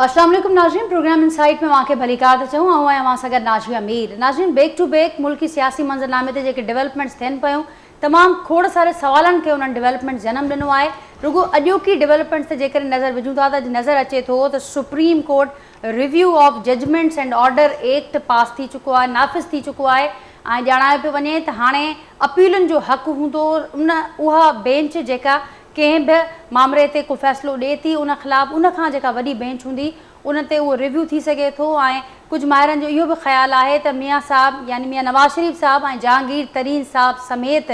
अस्सलाम वालेकुम नाज़रीन, प्रोग्राम इनसाइट में वाक़े भली कार ते चऊं ऐं अवां सां गॾु नाज़िया मीर। नाज़रीन, बैक टू बैक मुल्की सियासी मंज़रनामे ते जेके डेवलपमेंट्स थियनि पियूं, तमामु खोड़ सारे सवालनि खे उन्हनि डेवलपमेंट जनम ॾिनो आहे। रुगो अॼोकी डेवलपमेंट्स ते जेकर नज़र विझूं था त नज़र अचे थो त Supreme Court review of judgments and order act pass थी चुको आहे, नाफ़िज़ थी चुको आहे ऐं ॼाणायो पियो वञे त हाणे अपीलुनि जो हक़ु हूंदो। उहा बेंच जेका कंहिं बि मामले ते को फ़ैसिलो ॾिए थी उन ख़िलाफ़ु उन खां जेका वॾी बेंच हूंदी उन ते उहो रिव्यू थी सघे थो। ऐं कुझु माहिरनि जो इहो बि ख़्यालु आहे त मियां साहब यानी मियां नवाज़ शरीफ़ साहब ऐं जहांगीर तरीन साहब समेत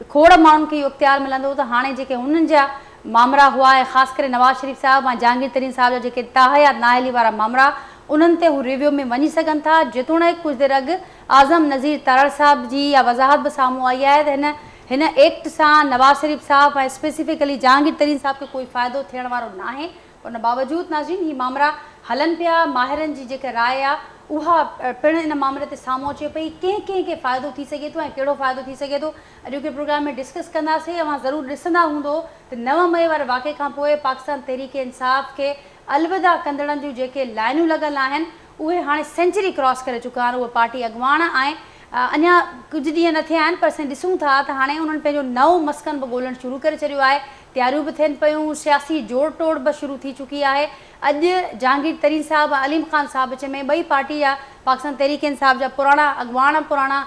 खोड़ माण्हुनि खे इहो इख़्तियार मिलंदो त हाणे जेके उन्हनि जा मामला हुआ ऐं ख़ासि करे नवाज़ शरीफ़ साहब ऐं जहांगीर तरीन साहब जा जेके ताहया नाअहली वारा मामला उन्हनि ते हू रिव्यू में वञी सघनि था। जेतोणीकि कुझु देरि अॻु आज़म नज़ीर तारड़ साहब जी इहा वज़ाहत बि साम्हूं आई आहे त हिन एक्ट सां नवाज़ शरीफ़ साहब ऐं स्पेसिफिकली जहांगीर तरीन साहब खे कोई फ़ाइदो थियण वारो न आहे। उन बावजूदि नाज़रीन हीअ मामला हलनि पिया, माहिरनि जी जेका राय आहे उहा पिणु इन मामले ते साम्हूं अचे पई। कंहिं फ़ाइदो थी सघे थो ऐं कहिड़ो फ़ाइदो थी सघे थो अॼोके प्रोग्राम में डिस्कस कंदासीं। अवां ज़रूरु ॾिसंदा हूंदो त 9 मई वारे वाक़े खां पोइ पाकिस्तान तहरीक इंसाफ़ खे अलविदा कंदड़नि जूं जेके लाइनूं लॻल आहिनि उहे हाणे सेंचुरी क्रॉस करे चुका आहिनि। उहे पार्टी अॻुवान ऐं अञा कुझु ॾींहं न थिया आहिनि पर असां ॾिसूं था त हाणे उन्हनि पंहिंजो नओं मस्कन बि ॻोल्हणु शुरू करे छॾियो आहे। तयारियूं बि थियनि पियूं, सियासी जोड़ तोड़ बि शुरू थी चुकी आहे। अॼु जहांगीर तरीन साहब ऐं अलीम ख़ान साहब विच में ॿई पार्टी जा पाकिस्तान तहरीक इंसाफ़ जा पुराणा अॻुवान पुराणा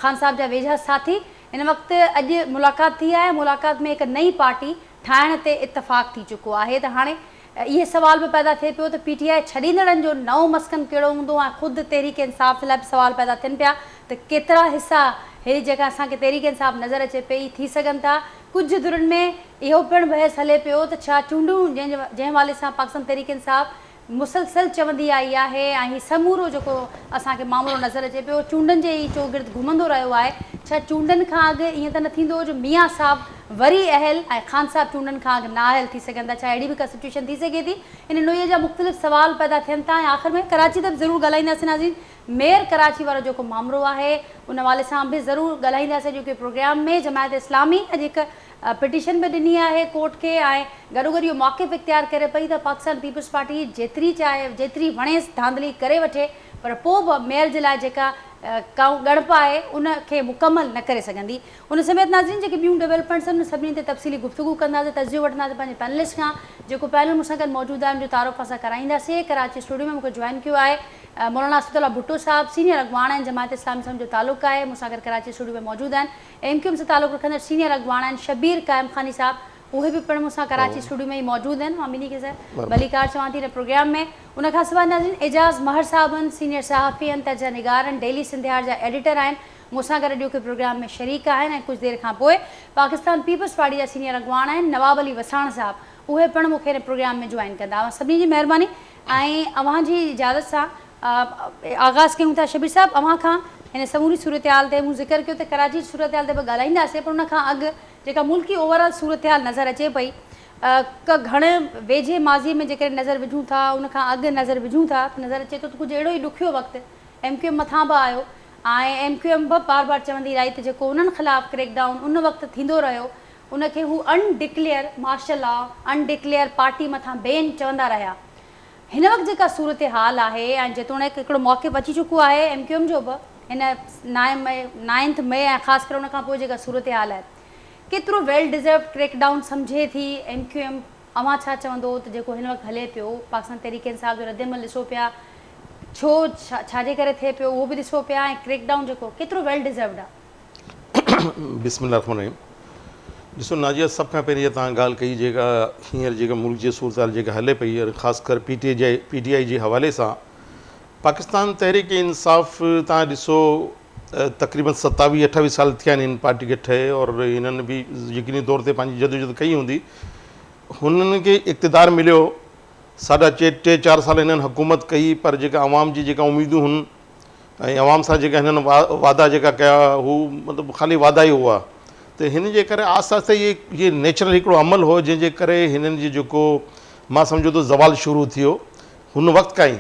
ख़ान साहब जा वेझा साथी हिन वक़्तु अॼु मुलाक़ात थी आहे। मुलाक़ात में हिकु नई पार्टी ठाहिण ते इतफ़ाक़ थी चुको आहे। त हाणे इहे सवाल बि पैदा थिए पियो त PTI छॾींदड़नि जो नओं मस्कन कहिड़ो हूंदो ऐं ख़ुदि तहरीक इंसाफ़ लाइ बि सवाल पैदा थियनि पिया त केतिरा हिसा हे जेका असांखे तहरीक इंसाफ़ नज़र अचे पई थी सघनि था। कुझु धुरनि में इहो पिणु बहस हले पियो त छा चूंडूं जंहिं हवाले सां पाकिस्तान तहरीक इंसाफ़ मुसलसल चवंदी आई आहे ऐं हीउ समूरो जेको असांखे मामिलो नज़र अचे पियो चूंडनि जे ई चौगिर्द घुमंदो रहियो आहे, छा चूंडनि खां अॻु ईअं त न थींदो जो मियां साहब वरी अहल ऐं ख़ान साहब चूंडनि खां अॻु नाअहल थी सघनि था? छा अहिड़ी बि का सिचुएशन थी सघे थी? इन नोईअ जा मुख़्तलिफ़ सवाल पैदा थियनि था ऐं आख़िर में कराची त ज़रूरु ॻाल्हाईंदासीं नाज़रीन। मेयर कराची वारो जेको मामिलो आहे उन हवाले सां बि ज़रूरु ॻाल्हाईंदासीं जेके प्रोग्राम में जमायत इस्लामी अॼु हिकु पिटीशन बि ॾिनी आहे कोर्ट खे ऐं गॾोगॾु इहो मौक़िफ़ इख़्तियार करे पई त पाकिस्तान पीपल्स पार्टी जेतिरी चाहे जेतिरी वणेसि धांधली करे वठे पर पोइ बि मेयर जे लाइ जेका ॻणप आहे उनखे मुकमल न करे सघंदी। उन समेत नाज़रीन जेके ॿियूं डेवलपमेंट्स आहिनि सभिनी ते तफ़सीली गुफ़्तगू कंदासीं, तजियो वठंदासीं पंहिंजे पैनलिस्ट खां। जेको पैनल मूंसां गॾु मौजूदु आहे उनजो तारुफ़ असां कराईंदासीं। कराची स्टूडियो में मूंखे जॉइन कयो आहे मौलाना असदुल्ला भुट्टो साहब, सीनियर अॻुवान आहिनि, जमायत इस्लामी सां जो तालुक़ु आहे, मूंसां गॾु कराची स्टूडियो में मौजूदु आहिनि। MQM सां तालुक़ु रखंदड़ सीनियर अॻुवान आहिनि शबीर कायम खानी साहब, उहे बि पिणु मूंसां कराची स्टूडियो में ई मौजूदु आहिनि। मां ॿिन्ही खे सर भली कार चवां थी हिन प्रोग्राम में। उनखां सवाइ नाज़रीन एजाज़ महर साहब आहिनि, सीनियर सहाफ़ी आहिनि, तर्जा निगार आहिनि, डेली सिंधियार जा एडिटर आहिनि, मूंसां गॾु अॼोके प्रोग्राम में शरीक आहिनि। ऐं कुझु देरि खां पोइ पाकिस्तान पीपल्स पार्टी जा सीनियर अॻुवान आहिनि नवाब अली वसाण साहब, उहे पिणु मूंखे हिन प्रोग्राम में जॉइन कंदा। सभिनी जी महिरबानी ऐं अव्हांजी इजाज़त सां आगाज़ कयूं था। शबीर साहब, अव्हां खां हिन समूरी सूरत हाल ते मूं ज़िक्र कयो त कराची सूरत हाल ते बि ॻाल्हाईंदासीं पर उनखां अॻु जेका मुल्की ओवरऑल सूरत हाल नज़र अचे पई घणे वेझे माज़ीअ में जेकॾहिं नज़र विझूं था उनखां अॻु नज़र विझूं था त नज़र अचे थो त कुझु अहिड़ो ई ॾुखियो वक़्तु MQM मथां बि आयो ऐं MQM बि बार बार चवंदी रही त जेको उन्हनि ख़िलाफ़ु क्रैकडाउन उन वक़्तु थींदो रहियो उनखे हू undeclare martial law, undeclare party मथां बेन चवंदा रहिया। हिन वक़्तु जेका सूरत हाल आहे ऐं जेतोणीकि हिकिड़ो मौक़िफ़ अची चुको आहे MQM जो बि हिन 9 मई ऐं ख़ासि करे उनखां पोइ जेका सूरत हाल आहे केतिरो वेल डिज़र्व क्रैकडाउन सम्झे थी MQM? अव्हां छा चवंदो त जेको हिन वक़्तु हले पियो पाकिस्तान तहरीक इंसाफ़ जो रद्दमल ॾिसो पिया छो छाजे करे थिए पियो उहो बि ॾिसो पिया ऐं क्रैकडाउन जेको केतिरो वेल डिज़र्वड आहे? बिस्मिल्लाह रहमान रहीम। ॾिसो नाजिया, सभ खां पहिरीं तव्हां ॻाल्हि कई जेका हींअर जेका मुल्क जी सूरत हाल जेका हले पई और ख़ासि कर PTI जे हवाले सां पाकिस्तान तहरीक इंसाफ़ तव्हां ॾिसो तक़रीबन 27-28 साल थिया आहिनि इन पार्टी खे ठहे और हिननि बि यकीनी तौर ते पंहिंजी जदोजहद कई हूंदी। हुननि खे इक़्तिदार मिलियो, 3.5-4 साल हिननि हुकूमत कई पर जेका अवाम जी जेका उमेदूं हुन ऐं अवाम सां जेका हिननि वादा जेका कया हू मतिलबु ख़ाली वादा ई हुआ। त हिन जे करे आहिस्ते आहिस्ते इहे नेचुरल हिकिड़ो अमल हो जंहिंजे करे हिननि जी जेको मां सम्झो त ज़वाल शुरू थियो हुन वक़्तु खां ई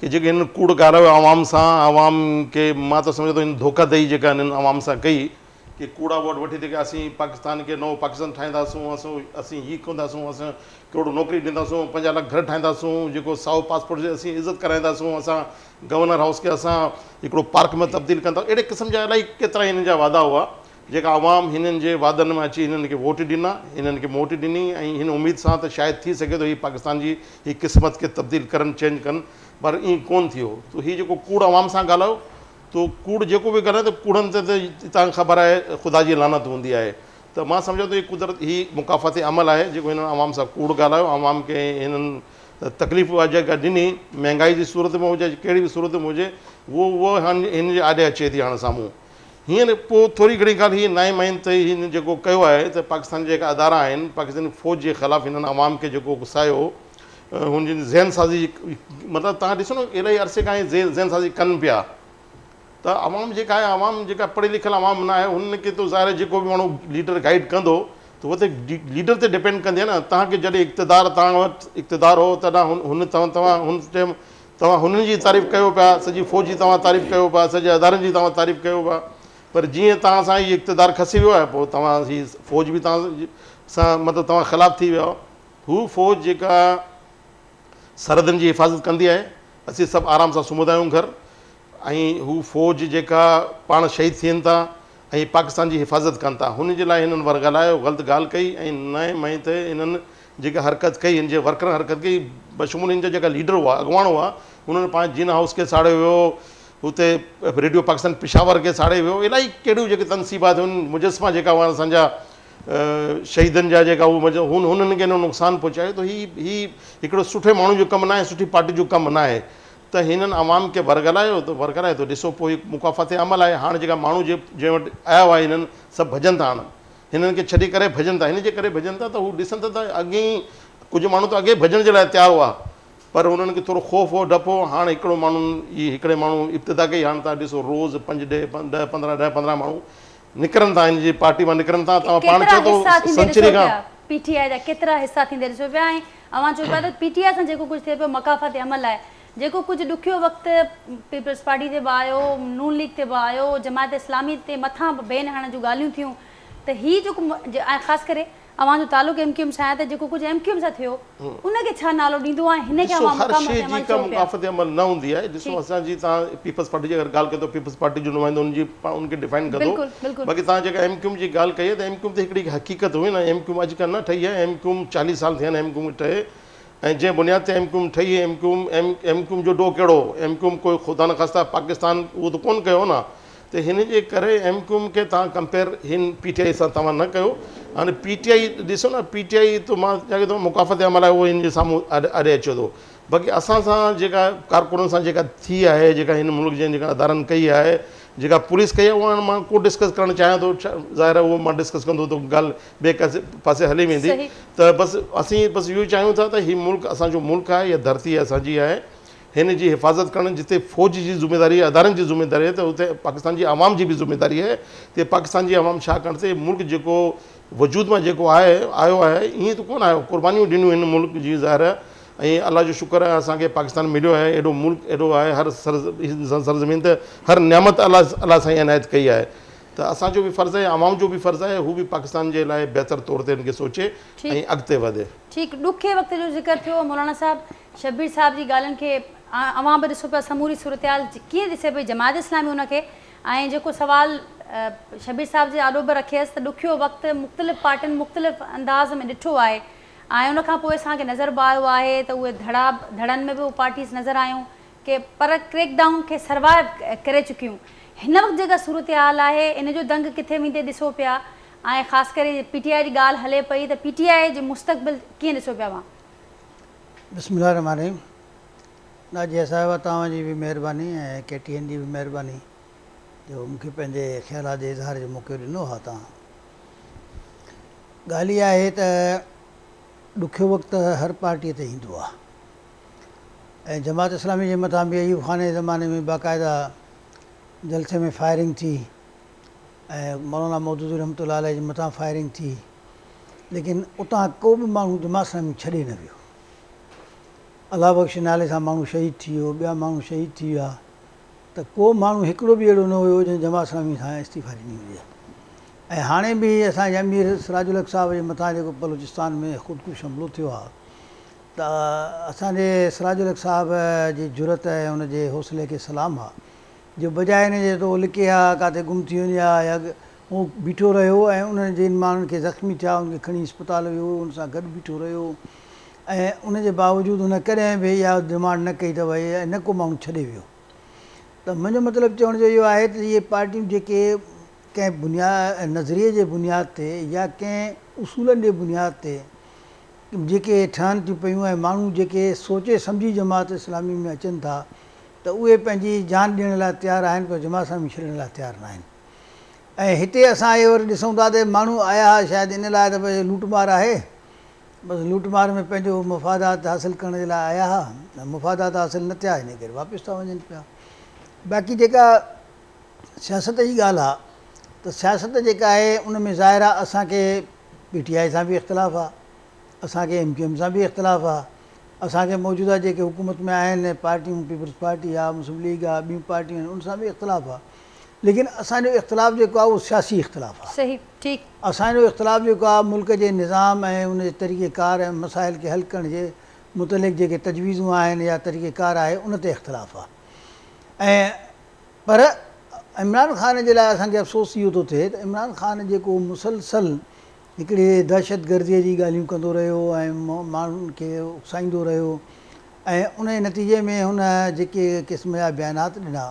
कि जेके हिननि कूड़ ॻाल्हायो आवाम सां, आवाम खे मां त सम्झो त हिन धोखा ॾेई जेका हिननि आवाम सां कई कि कूड़ा वोट वठी जेके असीं पाकिस्तान खे नओं पाकिस्तान ठाहींदासूं, असीं हीअ कंदासूं, असां करोड़ नौकरी ॾींदासूं, 5 लाख घर ठाहींदासूं, जेको साओ पासपोर्ट जे असीं इज़त कराईंदासूं, असां गवर्नर हाउस खे असां हिकिड़ो पार्क में तब्दील कंदा, अहिड़े क़िस्म जा इलाही केतिरा हिननि जा वादा हुआ जेका आवाम हिननि जे वादनि में अची हिननि खे वोट ॾिना, हिननि खे मोटी ॾिनी ऐं हिन उमेद सां त शायदि थी सघे थो हीअ पाकिस्तान जी हीअ क़िस्मत खे तब्दील करनि, चेंज कनि, पर ईअं कोन्ह थियो। त हीअ जेको कूड़ आवाम सां ॻाल्हायो, तो कूड़ जेको बि ॻाल्हाए त कूड़नि ते त तव्हांखे ख़बर आहे ख़ुदा जी लानत हूंदी आहे। त मां सम्झां थो हीअ कुदरत हीअ मुकाफ़ाती अमल आहे जेको हिननि आवाम सां कूड़ ॻाल्हायो, आवाम खे हिननि तकलीफ़ जेका ॾिनी, महांगाई जी सूरत में हुजे, कहिड़ी बि सूरत में हुजे, उहो हाणे हिन जे आॾे अचे थी हाणे साम्हूं। हीअं पोइ थोरी घणी ॻाल्हि हीअ 9 महीने ते हिन जेको कयो आहे त पाकिस्तान जेका अदारा आहिनि, पाकिस्तानी फ़ौज जे ख़िलाफ़ु हिननि आवाम खे जेको गुसायो, हुनजी ज़हन साज़ी, मतिलबु तव्हां ॾिसो न इलाही अरसे खां ज़हन साज़ी कनि पिया। त आवाम जेका आहे, आवाम जेका पढ़ियल लिखियल आवाम न आहे, हुनखे तो ज़ाहिर आहे जेको बि माण्हू लीडर गाइड कंदो त उहो त लीडर ते डिपेंड कंदी आहे न। तव्हांखे जॾहिं तव्हां वटि इक़्तिदार हो तॾहिं तव्हां हुन टाइम तव्हां हुननि जी तारीफ़ कयो पिया, सॼी फ़ौज जी तव्हां तारीफ़ कयो पिया, सॼे अदारनि जी तव्हां तारीफ़ कयो पिया, पर जीअं तव्हां सां हीअ इक़्तिदार खसी वियो आहे, पोइ तव्हां हीअ फ़ौज बि तव्हां सां मतिलबु तव्हां ख़िलाफ़ु थी विया। हू फ़ौज जेका सरहदनि जी हिफ़ाज़त कंदी आहे, असीं सभु आराम सां सुम्हंदा आहियूं घर, ऐं हू फ़ौज जेका पाण शहीद थियनि था ऐं पाकिस्तान जी हिफ़ाज़त कनि था, हुन जे लाइ हिननि वर ॻाल्हायो, ग़लति ॻाल्हि कई ऐं 9 महीने ते हिननि जेका हरकत कई, हिन जे वर्करनि हरकत कई, बशमूल हिन जा जेका लीडर हुआ, अॻुवाण हुआ, हुननि पंहिंजे जीना हाउस खे साड़े वियो, हुते रेडियो पाकिस्तान पेशावर खे साड़े वियो, इलाही कहिड़ियूं जेके तनसीबात हुन मुजस्मा जेका हुआ असांजा शहीदनि जा जेका हुननि खे नुक़सानु पहुचायो। त हीअ हिकिड़ो सुठे माण्हू जो कमु न आहे, सुठी पार्टी जो कमु न आहे। त हिननि आवाम खे वरगलायो त वरगलाए थो, ॾिसो पोइ मुकाफ़ाती अमल आहे। हाणे जेका माण्हू जंहिं वटि आया हुआ हिननि सभु भॼनि था, हाणे हिननि खे छॾे करे भॼनि था, हिन जे करे भॼनि था त हू ॾिसनि था त अॻे ई कुझु माण्हू त अॻे भॼण जे लाइ तयारु हुआ, पर हुननि खे थोरो ख़ौफ़ हो, डपु हो। हाणे हिकिड़ो माण्हू हिकिड़े माण्हू इब्तिदा कई, हाणे तव्हां ॾिसो रोज़ 5 ॾह 15 माण्हू निकिरनि था, हिन जी पार्टी मां निकिरनि था। तव्हां पाण चओ थो सेंचुरी खां पीटीआई जा केतिरा हिसा थींदे ॾिसो पिया, ऐं अवां चओ पिया त पीटीआई सां जेको कुझु थिए पियो मकाफ़ाती अमल आहे, जेको कुझु ॾुखियो वक़्तु पीपल्स पार्टी ते बि आयो, नून लीग ते बि आयो, जमात इस्लामी ते मथां बेन हणण जूं ॻाल्हियूं थियूं, त हीअ जेको ऐं ख़ासि करे अवां जो तालुक़ MQM सां आहे, त जेको कुझु MQM सां थियो उनखे छा नालो ॾींदो आहे, हिन खे मुकाफ़ाती अमल न हूंदी आहे। ॾिसो असांजी तव्हां पीपल्स पार्टी जी अगरि ॻाल्हि कयो त पीपल्स पार्टी जो नुमाइंदो उनखे डिफाइन कंदो, बाक़ी तव्हां जेका MQM जी ॻाल्हि कई आहे त MQM ते हिकिड़ी हक़ीक़त हुई न, MQM अॼुकल्ह न ठही आहे, MQM 40 साल थिया आहिनि MQM ठहे, ऐं जंहिं बुनियाद ते MQM ठही, MQM जो डो कहिड़ो, MQM कोई ख़ुदा न ख़ास्ता पाकिस्तान उहो त कोन्ह कयो न, त हिन जे करे MQM खे तव्हां कंपेयर हिन PTI सां तव्हां न कयो। हाणे PTI ॾिसो न, PTI त मां चवां थो मुकाफ़ाती अमल आहे, उहो हिन जे साम्हूं अॾे अचे थो। बाक़ी असां सां जेका कारकुननि सां जेका थी आहे, जेका हिन मुल्क जे जेका अदारनि कई आहे, जेका पुलिस कई आहे, उहा मां को डिस्कस करणु चाहियां थो, ज़ाहिर आहे उहो मां डिस्कस कंदो त ॻाल्हि ॿिए पासे हली वेंदी। त बसि असीं इहो चाहियूं था त हीउ मुल्क असांजो मुल्क आहे, इहा धरती असांजी आहे, हिन जी हिफ़ाज़त करणु जिते फ़ौज जी ज़िमेदारी आहे, अदारनि जी ज़िमेदारी आहे, त उते पाकिस्तान जी आवाम जी बि ज़िमेदारी आहे। त पाकिस्तान जी आवाम छा कनि ते मुल्क जेको वजूद में जेको आहे आयो आहे, ईअं त कोन आयो, क़ुर्बानियूं ॾिनियूं हिन मुल्क जी ज़ाहिर आहे, ऐं अलाह जो शुक्र आहे असांखे पाकिस्तान मिलियो आहे, एॾो मुल्क एॾो आहे, हर सरज़मीन ते हर नियामत अलाह सां इनायत कई आहे। त असांजो बि फ़र्ज़ु आहे, आवाम जो बि फ़र्ज़ु आहे, हू बि पाकिस्तान जे लाइ बहितर तौर ते हिनखे सोचे ऐं अॻिते वधे। ठीकु, ॾुखे वक़्त जो ज़िक्र थियो मौलाना साहब, शबीर साहब जी ॻाल्हियुनि खे अवां बि ॾिसो पिया समूरी सूरतहाल कीअं ॾिसे पई जमात इस्लामी हुनखे, ऐं जेको सवाल शबीर साहब जे आॾो बि रखियसि त ॾुखियो वक़्तु मुख़्तलिफ़ पार्टियुनि मुख़्तलिफ़ अंदाज़ में ॾिठो आहे, ऐं उनखां पोइ असांखे नज़र बि आयो आहे त उहे धड़नि में बि उहे पार्टीज़ नज़र आयूं की पर क्रैकडाउन खे सर्वाइव करे चुकियूं। हिन वक़्तु जेका सूरतहाल आहे, इन जो दंग किथे वेंदे ॾिसो पिया, ऐं ख़ासि करे PTI जी ॻाल्हि हले पई त PTI जो मुस्तक़बिल कीअं ॾिसो पिया? मां बिस्मिल्लाह रहमान रहीम। नाज़िया साहिबा तव्हांजी बि महिरबानी ऐं KTN जी बि महिरबानी जो मूंखे पंहिंजे ख़्यालात जे इज़हार जो मौक़ो ॾिनो आहे। तव्हां ॻाल्हि इहा आहे त ॾुखियो वक़्तु हर पार्टीअ ते ईंदो आहे, ऐं जमात इस्लामी जे मथां बि अयूब खान जे ज़माने में बाक़ाइदा जलसे में फायरिंग थी, ऐं मौलाना मौदूदी रहमतुल्लाह अलैह जे मथां फायरिंग थी, लेकिन उतां को बि माण्हू जमात इस्लामी छॾे न वियो। अलाह बख़्श नाले सां माण्हू शहीद थी वियो, ॿिया माण्हू शहीद थी विया, त को माण्हू हिकिड़ो बि अहिड़ो न हुयो जंहिं जमात इस्लामी सां इस्तीफ़ा ॾिनी हुजे। ऐं हाणे बि असांजे अमीर सिराजुल हक़ साहब जे मथां जेको बलूचिस्तान में ख़ुदकुश हमिलो थियो आहे, त असांजे सिराजुल हक़ साहब जी जुरत ऐं हुनजे हौसले खे सलाम आहे जो बजाए हिन जे तो लिके आहे किथे गुम थी वञे हा या हू बीठो रहियो ऐं उन्हनि जिन माण्हुनि खे ज़ख़्मी थिया उनखे खणी अस्पताल वियो उन सां गॾु बीठो रहियो ऐं उनजे बावजूदि हुन कॾहिं बि इहा डिमांड न कई त भई न को माण्हू छॾे वियो। त मुंहिंजो मतिलबु चवण जो इहो आहे त इहे पार्टियूं जेके कंहिं बुनियाद नज़रिए जे बुनियाद ते या कंहिं उसूलनि जे बुनियाद ते जेके ठहनि थियूं पियूं ऐं माण्हू जेके सोचे सम्झी जमात इस्लामी में अचनि था त उहे पंहिंजी जान ॾियण लाइ तयारु आहिनि पर जमात इस्लामी छॾण लाइ तयारु न आहिनि। ऐं हिते असां इहे वरी ॾिसूं था त माण्हू आया हुआ शायदि इन लाइ त भई लूटमार आहे, बसि लूटमार में पंहिंजो मुफ़ादात हासिलु करण जे लाइ आया हुआ ऐं मुफ़ादात हासिलु न थिया इन करे वापसि था वञनि पिया। बाक़ी जेका सियासत जी ॻाल्हि आहे त सियासत जेका आहे उन में ज़ाहिर आहे असांखे PTI सां बि इख़्तिलाफ़ु आहे, असांखे MQM सां बि इख़्तिलाफ़ु आहे, असांखे मौजूदा जेके हुकूमत में आहिनि पार्टियूं पीपल्स पार्टी आहे मुस्लिम लीग आहे ॿियूं पार्टियूं आहिनि उन सां बि इख़्तिलाफ़ु आहे। लेकिन असांजो इख़्तिलाफ़ु जेको आहे उहो सियासी इख़्तिलाफ़ु आहे। सही ठीकु। असांजो इख़्तिलाफ़ु जेको आहे मुल्क जे निज़ाम ऐं उनजे तरीक़ेकार ऐं मसाइल खे हल करण जे मुतलिक़ जेके तजवीज़ूं आहिनि या तरीक़ेकार आहे उन ते इख़्तिलाफ़ु आहे। ऐं पर इमरान ख़ान जे लाइ असांखे अफ़सोस इहो थो थिए त इमरान ख़ान जेको मुसलसल हिकिड़ी दहशतगर्दीअ जी ॻाल्हियूं कंदो रहियो ऐं माण्हुनि खे उकसाईंदो रहियो ऐं उन जे नतीजे में हुन जेके क़िस्म जा बयानात ॾिना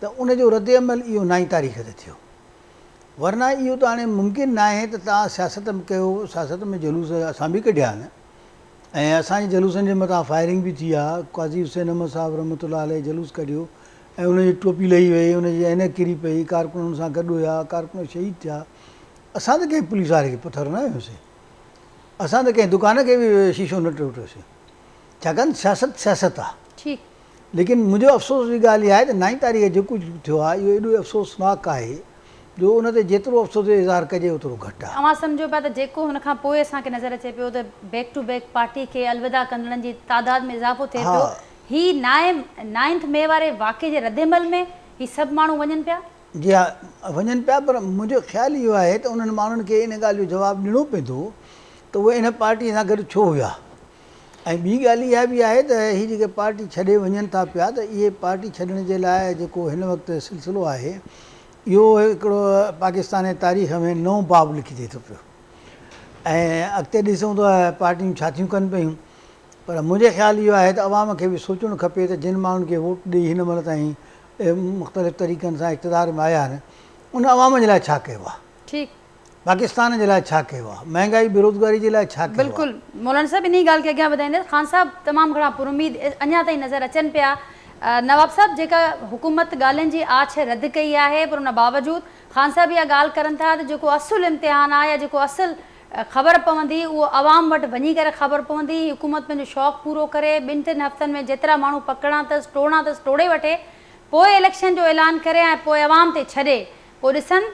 त उनजो रद्द अमल इहो 9 तारीख़ ते थियो। वरना इहो त हाणे मुमकिन न आहे त तव्हां सियासत में कयो, सियासत में जुलूस असां बि कढिया आहिनि ऐं असांजे जुलूसनि जे मथां फायरिंग बि थी आहे। क़ाज़ी हुसैन अहमद साहिबु रहमतुल्लाह अलैह जुलूस कढियो ऐं उनजी टोपी लही वई, उनजी ऐनक किरी पई, कारकुन हुन सां गॾु हुया, कारकुन शहीद थिया। असां त कंहिं पुलिस वारे खे पथर न हयोसीं, असां त कंहिं दुकान खे बि शीशो न टोटियोसीं, छाकाणि सियासत सियासत आहे। ठीकु। लेकिन मुंहिंजो अफ़सोस जी ॻाल्हि इहा आहे त 9 तारीख़ जेको थियो आहे इहो एॾो अफ़सोसनाक आहे जो उन ते जेतिरो अफ़सोस जो इज़हार कजे ओतिरो घटि आहे। अवां सम्झो पिया त जेको हुन खां पोइ असांखे नज़र अचे पियो त बैक टू बैक पार्टी खे अलविदा कंदड़नि जी तादाद में इज़ाफ़ो थिए पियो। ही 9 मई वारे वाक़े जे रद्दमल में ही सभु माण्हू वञनि पिया। जी हा वञनि पिया, पर मुंहिंजो ख़्यालु इहो आहे त उन्हनि माण्हुनि खे इन ॻाल्हि जो जवाबु ॾियणो पवंदो त उहे इन पार्टी सां गॾु छो हुया। ऐं ॿी ॻाल्हि इहा बि आहे त हीअ जेके पार्टी छॾे वञनि था पिया त इहे पार्टी छॾण जे लाइ जेको हिन वक़्तु सिलसिलो आहे इहो हिकिड़ो पाकिस्तान जी तारीख़ में नओं बाब लिखी थिए थो पियो। ऐं अॻिते ॾिसूं त पार्टियूं छा थियूं कनि पियूं, पर मुंहिंजे ख़्यालु इहो आहे त अवाम खे बि सोचणु खपे त जिन माण्हुनि खे वोट ॾेई हिन महिल ताईं मुख़्तलिफ़ तरीक़नि सां इक़्तिदार में आया आहिनि उन अवाम जे लाइ छा कयो आहे, ठीकु, पाकिस्तान जे लाइ छा कयो आहे, महांगाई बेरोज़गारी जे लाइ छा कयो आहे। बिल्कुलु मौलाना साहब इन ॻाल्हि खे अॻियां वधाईंदे ख़ान साहब तमामु घणा पुरुमीद अञा ताईं नज़र अचनि पिया। नवाब साहब जेका हुकूमत ॻाल्हियुनि जी आछ रद्द कई आहे पर उन बावजूदि ख़ान साहब इहा ॻाल्हि करनि था त जेको असुलु इम्तिहान आहे या जेको असुलु ख़बर पवंदी उहो आवाम वटि वञी करे ख़बर पवंदी। हुकूमत पंहिंजो शौक़ु पूरो करे 2-3 हफ़्तनि में जेतिरा माण्हू पकड़णा अथसि टोड़णा अथसि टोड़े वठे, पोइ इलेक्शन जो ऐलान करे ऐं पोइ आवाम ते छॾे, पोइ ॾिसनि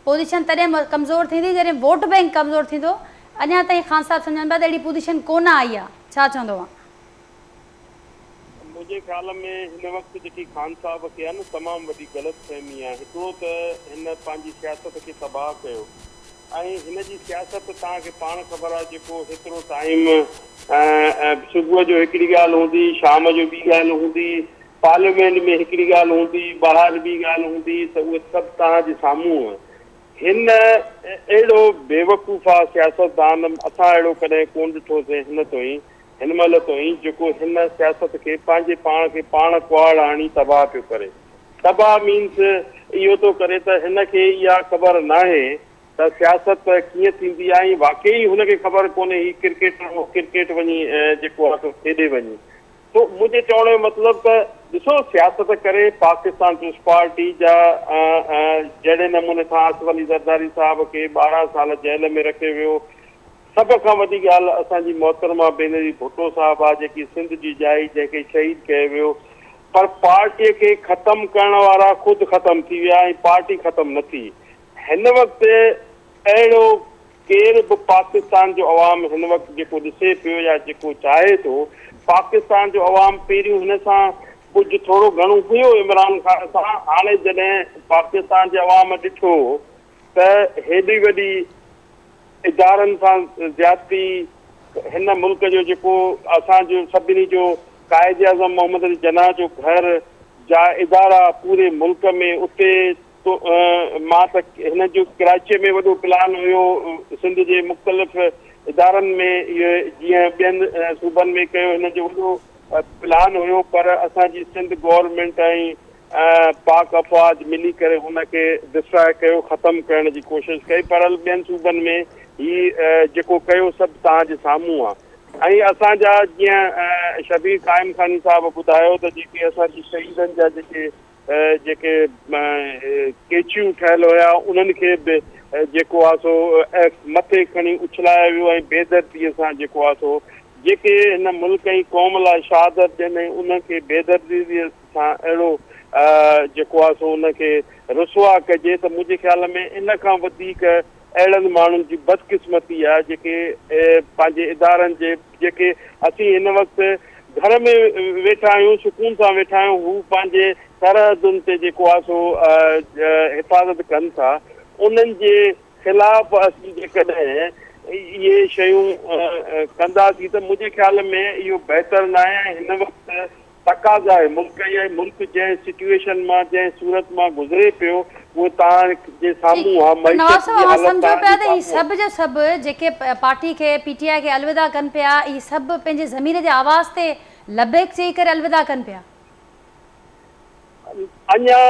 पोज़ीशन तॾहिं कमज़ोर थींदी जॾहिं वोट बैंक कमज़ोर थींदो। अञा ताईं ख़ान साहब सम्झनि पिया त अहिड़ी पोज़ीशन कोन आई आहे, छा चवंदो आहे? मुंहिंजे ख़्याल में हिन वक़्तु जेकी ख़ान साहब खे आहे न तमामु वॾी ग़लतफ़हमी आहे। हिकिड़ो त हिन पंहिंजी सियासत खे तबाह कयो ऐं हिन जी सियासत तव्हांखे पाण ख़बर आहे जेको हेतिरो टाइम सुबुह जो हिकिड़ी ॻाल्हि हूंदी, शाम जो ॿी ॻाल्हि हूंदी, पार्लियामेंट में हिकिड़ी ॻाल्हि हूंदी, ॿाहिरि ॿी ॻाल्हि हूंदी, त उहे सभु तव्हांजे साम्हूं आहे। हिन अहिड़ो बेवकूफ़ आहे सियासतदान असां अहिड़ो कॾहिं कोन ॾिठोसीं हिन महिल तो ई जेको हिन सियासत खे पंहिंजे पाण खे पाण कुआड़ आणी तबाह पियो करे। तबाह मीन्स इहो थो करे त हिनखे इहा ख़बर न आहे त सियासत कीअं थींदी आहे। वाक़ई हुनखे ख़बर कोन्हे ही क्रिकेट वञी जेको आहे खेॾे वञे। तो मुंहिंजे चवण जो मतिलबु त ॾिसो सियासत करे पाकिस्तान पीपल्स पार्टी जा जहिड़े नमूने सां आसिफ अली ज़रदारी साहिब खे 12 साल जेल में रखियो वियो। सभ खां वॾी ॻाल्हि असांजी मोहतरमा बेनज़ीर भुट्टो साहिब आहे जेकी सिंध जी जाइ जंहिंखे शहीद कयो वियो, पर पार्टीअ खे ख़तमु करण वारा ख़ुदि ख़तमु थी विया ऐं पार्टी ख़तमु न थी। हिन वक़्तु अहिड़ो केर बि पाकिस्तान जो अवाम हिन वक़्तु जेको ॾिसे पियो या जेको चाहे थो, पाकिस्तान जो अवाम पहिरियों हिन सां कुझु थोरो घणो हुयो इमरान ख़ान सां। हाणे जॾहिं पाकिस्तान जे अवाम ॾिठो त हेॾी वॾी इदारनि सां ज़्यादती हिन मुल्क जो जेको असांजो सभिनी जो कायदे आज़म मोहम्मद अली जिन्ना जो घर जा इदारा पूरे मुल्क में उते मां त हिन जो कराची में वॾो प्लान हुयो सिंध जे मुख़्तलिफ़ इदारनि में इहे जीअं ॿियनि सूबनि में कयो हिन जो वॾो प्लान हुयो पर असांजी सिंध गवर्नमेंट ऐं पाक अफ़वाज मिली करे हुनखे डिस्ट्रॉय कयो ख़तमु करण जी कोशिशि कई पर ॿियनि सूबनि में ही जेको कयो सभु तव्हांजे साम्हूं आहे ऐं असांजा जीअं शबीर क़ाइम खानी साहिबु ॿुधायो त जेके असांजी शहीदनि जा जेके केचियूं ठहियल हुया उन्हनि खे बि जेको आहे सो मथे खणी उछलायो वियो ऐं बेदर्दीअ सां जेको आहे सो जेके हिन मुल्क ऐं क़ौम लाइ शहादत ॾिनई उनखे बेदर्दीअ सां अहिड़ो जेको आहे सो उनखे रुसवा कजे त मुंहिंजे ख़्याल में इन खां वधीक अहिड़नि माण्हुनि जी बदकिस्मती आहे जेके पंहिंजे इदारनि जे जेके असीं हिन वक़्तु घर में वेठा आहियूं सुकून सां वेठा आहियूं हू पंहिंजे सरहदुनि ते जेको आहे सो हिफ़ाज़त कनि था उन्हनि जे ख़िलाफ़ असीं जेकॾहिं इहे शयूं कंदासीं त मुंहिंजे ख़्याल में इहो बहितर न आहे ऐं हिन वक़्तु तक़ाज़ा आहे मुल्क जंहिं सिचुएशन मां जंहिं सूरत मां गुज़रे पियो उहो तव्हांजे साम्हूं आहे। नवाज़ साहब सम्झो पिया त ही सभु जो सभु जेके पार्टी खे PTI खे अलविदा कनि पिया ही सभु पंहिंजे ज़मीर जे आवाज़ ते लबेक चई करे अलविदा कनि पिया। अञा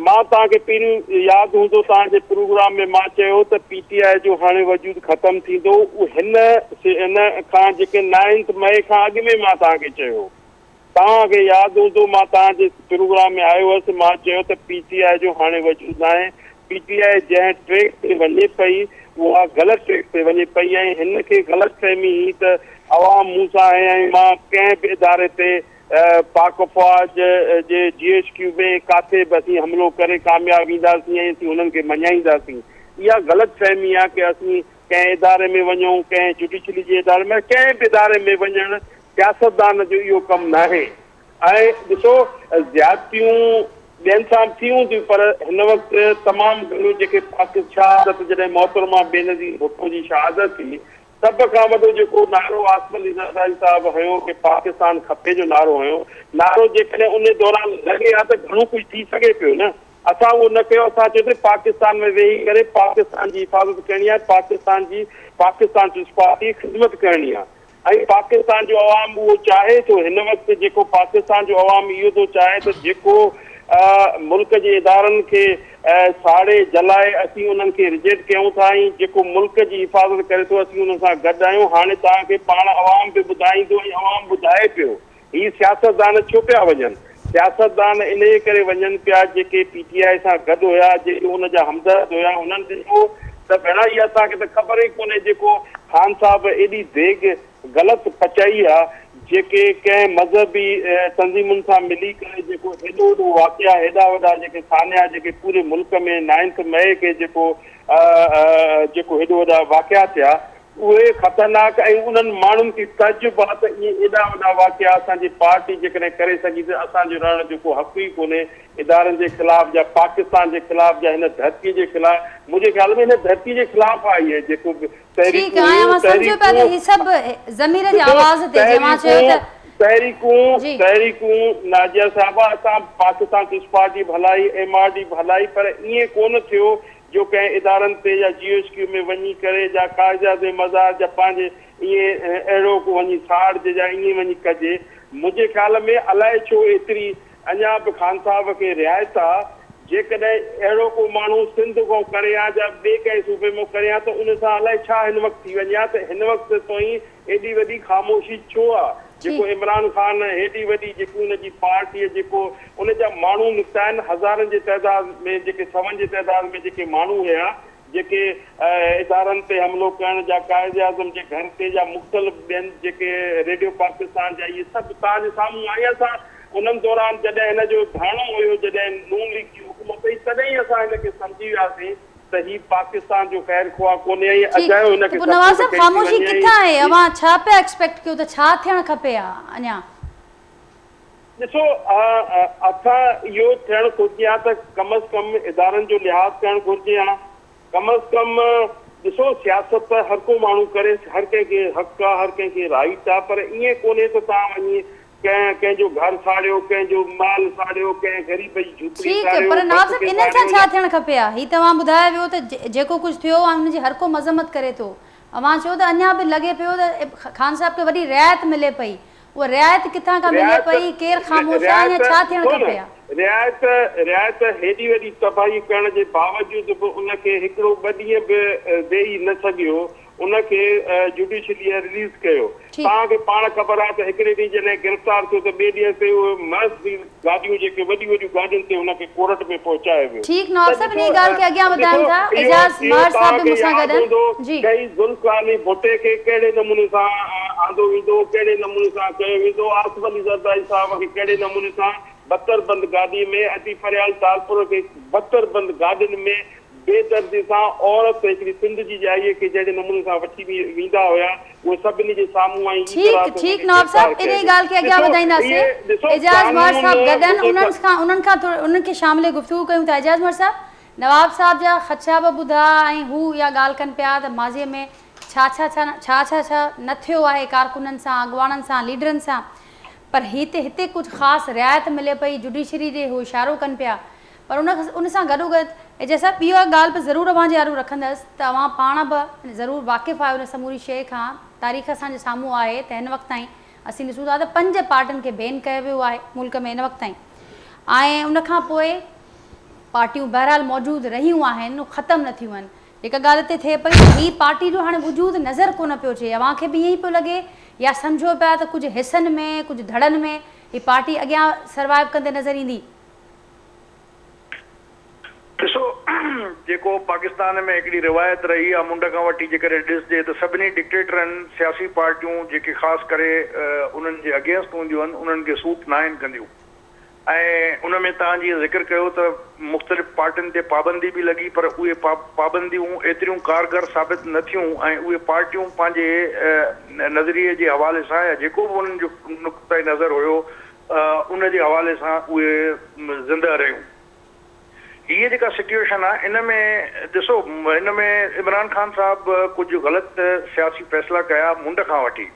मां तव्हांखे पहिरियों यादि हूंदो तव्हांजे प्रोग्राम में मां चयो त PTI जो हाणे वजूद ख़तमु थींदो हिन खां जेके 9 मई खां अॻु में मां तव्हांखे चयो तव्हांखे यादि हूंदो मां तव्हांजे प्रोग्राम में आयो हुअसि मां चयो त PTI जो हाणे वजूद न आहे PTI जंहिं ट्रैक ते वञे पई उहा ग़लति ट्रैक ते वञे पई ऐं हिन खे ग़लतफ़हमी ही त अवाम मूं सां आहे ऐं मां कंहिं बि इदारे ते पाक अफ़वाज जे GHQ में किथे बि असीं हमिलो करे कामयाबु ईंदासीं ऐं असीं हुननि खे मञाईंदासीं इहा ग़लतफ़हमी आहे की असीं कंहिं इदारे में वञूं कंहिं जुडिशरी जे इदारे में कंहिं बि इदारे में वञणु सियासतदान जो इहो कमु न आहे ऐं ॾिसो ज़्यादतियूं ॿियनि सां थियूं थियूं पर हिन वक़्तु तमामु घणियूं जेके शहादत जॾहिं मोहतरमा बेनज़ीर भुट्टो जी शहादत थी सभ खां वॾो जेको नारो आसिफ अली ज़रदारी साहिबु हुयो की पाकिस्तान खपे जो नारो हुयो नारो जेकॾहिं उन दौरान लॻे हा त घणो कुझु थी सघे पियो न असां उहो न कयो असां चयो पाकिस्तान में वेही करे पाकिस्तान जी हिफ़ाज़त करणी आहे पाकिस्तान पीपुल्स पार्टी ख़िदमत करणी आहे ऐं पाकिस्तान जो अवाम उहो चाहे थो हिन वक़्तु जेको पाकिस्तान जो अवाम इहो थो चाहे त जेको मुल्क जे इदारनि खे साड़े जलाए असीं उन्हनि खे रिजेक्ट कयूं था ऐं जेको मुल्क जी हिफ़ाज़त करे थो असीं उन सां गॾु आहियूं हाणे तव्हांखे पाण अवाम बि ॿुधाईंदो ऐं अवाम ॿुधाए पियो ही सियासतदान छो पिया वञनि सियासतदान इन करे वञनि पिया जेके PTI सां गॾु हुया जेके उनजा हमदर्द हुया उन्हनि ॾिठो त भेण इहा असांखे त ख़बर ई कोन्हे जेको ख़ान साहिबु एॾी देग ग़लति पचाई आहे जेके कंहिं मज़हबी तंज़ीमुनि सां मिली करे जेको हेॾो वॾो वाक़िया हेॾा वॾा जेके सान्या जेके पूरे मुल्क में 9 मई खे जेको हेॾो वॾा वाक़िया थिया उहे ख़तरनाक ऐं उन्हनि माण्हुनि खे तजुब आहे त इहे एॾा वॾा वाक़िया असांजी पार्टी जेकॾहिं करे सघी त असांजो रहण जेको हक़ ई कोन्हे इदारनि जे ख़िलाफ़ या पाकिस्तान जे ख़िलाफ़ या हिन धरती जे ख़िलाफ़ मुंहिंजे ख़्याल में हिन धरती जे ख़िलाफ़ आहे इहे जेको तहरीकूं नाजिया साहिबा असां पाकिस्तान पीपुल्स पार्टी भलाई MRD भलाई पर ईअं कोन थियो जो कंहिं इदारनि ते या GHQ में वञी करे या कागज़ात मज़ार या पंहिंजे ईअं अहिड़ो को वञी साड़ या ईअं वञी कजे मुंहिंजे ख़्याल में अलाए छो एतिरी अञा बि ख़ान साहिब खे रिआयत आहे जेकॾहिं अहिड़ो को माण्हू सिंध खां करे हा या ॿिए कंहिं सूबे मां करे हा त उन सां अलाए छा हिन वक़्तु थी वञे हा त हिन वक़्तु तो ई एॾी वॾी ख़ामोशी छो आहे जेको इमरान ख़ान हेॾी वॾी जेकी उनजी पार्टी जेको उनजा माण्हू निकिता आहिनि हज़ारनि जे तइदाद में जेके सवनि जे तइदाद में जेके माण्हू हुया जेके इदारनि ते हमिलो करण जा कायदे आज़म जे घर ते या मुख़्तलिफ़ ॿियनि जेके रेडियो पाकिस्तान जा इहे सभु तव्हांजे साम्हूं आहे असां उन्हनि दौरान जॾहिं हिन जो धाणो हुयो जॾहिं नून लीग जी हुकूमत हुई तॾहिं असां हिनखे सम्झी वियासीं त ही पाकिस्तान जो ख़ैर ख़्वाह कोन्हे ऐं अजायो हिनखे नवाज़ साहब ख़ामोशी किथां आहे अवां छा पिया एक्सपेक्ट कयो त छा थियणु खपे अञा ॾिसो असां इहो थियणु घुरिजे हा त कम अज़ कम इदारनि जो लिहाज़ करणु घुरिजे हा कम अज़ कम ॾिसो सियासत हर को माण्हू करे, हर कंहिंखे हक़ आहे, हर कंहिंखे राइट आहे, पर ईअं कोन्हे त तव्हां वञी कंहिंजो घर साड़ियो, कंहिंजो माल साड़ियो, कंहिं ग़रीब जी झूपड़ी ठीक है, पर नवाब साहब इन्हनि सां छा थियणु खपे आहे? ही तव्हां ॿुधायो वियो त जेको कुझु थियो आहे हुनजी हर को मज़म्मत करे थो। अवां चयो त अञा बि लॻे पियो त खान साहब खे वॾी रिआयत मिले पई, उहा रिआयत किथां खां मिले पई, केरु ख़ामोश आहे या छा थियणु खपे आहे? रिआयत हेॾी वॾी तबाही करण जे बावजूदि बि उनखे हिकिड़ो ॿ ॾींहं बि ॾेई न सघियो, उनखे जुडिशरी रिलीज़ कयो। तव्हांखे पाण ख़बर आहे त हिकिड़े ॾींहुं जॾहिं गिरफ़्तार थियो त ॿिए ॾींहं ते उहे महज़ गाॾियूं जेके वॾियूं वॾियूं गाॾियुनि ते हुनखे कोर्ट में पहुचायो वियो। ठीक नवाब साहब इन ॻाल्हि खे अॻियां वधायूं था। एजाज़ महर साहब बि मूंसां गॾु जी। कई ज़ुल्फ़िकार भुट्टे खे कहिड़े नमूने सां आंदो वेंदो, कहिड़े नमूने सां कयो वेंदो, आसिफ अली ज़रदारी साहब खे कहिड़े नमूने सां बदतर बंद गाॾी में, अतीफ़ फरियाल तालपुर खे बदतर बंद गाॾियुनि में बेदर्दी सां औरत हिकिड़ी सिंध जी जाईअ खे जहिड़े नमूने सां वठी वेंदा हुया, उहे सभिनी जे साम्हूं आई। ठीक नवाब साहब इन ॻाल्हि खे अॻियां वधाईंदासीं। एजाज़ महर साहब गॾनि उन्हनि खे शामिल गुफ़्तगू कयूं था। एजाज़ महर साहब, नवाब साहब जा ख़दशा बि ॿुधा ऐं हू इहा ॻाल्हि कनि पिया त माज़ीअ में छा न थियो आहे कारकुननि सां, अॻवाननि सां, लीडरनि सां, पर हिते कुझु ख़ासि रिआयत मिले पई, जुडिशरी ॾे हू इशारो कनि पिया, पर उन सां गॾोगॾु जैसा इहा ॻाल्हि बि ज़रूरु अवां जे आरू रखंदसि त अवां पाण बि ज़रूरु वाक़िफ़ु आहियो उन समूरी शइ खां। तारीख़ असांजे साम्हूं आहे त हिन वक़्त ताईं असीं ॾिसूं था त 5 पार्टियुनि खे बैन कयो वियो आहे मुल्क में हिन वक़्त ताईं, ऐं उनखां पोइ पार्टियूं बहरहाल मौजूदु रहियूं आहिनि, ख़तमु न थियूं आहिनि। जेका ॻाल्हि हिते थिए पई हीअ पार्टी जो हाणे वजूदु नज़र कोन पियो अचे, अव्हां खे बि ईअं ई पियो लॻे या सम्झो पिया त कुझु हिसनि में, कुझु धड़नि में हीअ पार्टी अॻियां सर्वाइव कंदे नज़र ईंदी? ॾिसो, जेको पाकिस्तान में हिकिड़ी रिवायत रही आहे मुंड खां वठी जेकॾहिं ॾिसजे त सभिनी डिक्टेटरनि सियासी पार्टियूं जेके ख़ासि करे उन्हनि जे अगेंस्ट हूंदियूं आहिनि उन्हनि खे सूट न आहिनि कंदियूं, ऐं उन में तव्हां जीअं ज़िक्र कयो त मुख़्तलिफ़ पार्टियुनि ते पाबंदी बि लॻी, पर उहे पाबंदियूं एतिरियूं कारगर साबित न थियूं, ऐं उहे पार्टियूं पंहिंजे नज़रिए जे हवाले सां या जेको बि उन्हनि जो नुक़्ते नज़र हुयो उन जे हवाले सां उहे ज़िंदा रहियूं। हीअ जेका सिचुएशन आहे इन में ॾिसो, इन में इमरान खान साहब कुझु ग़लति सियासी फ़ैसिला कया मुंड खां वठी।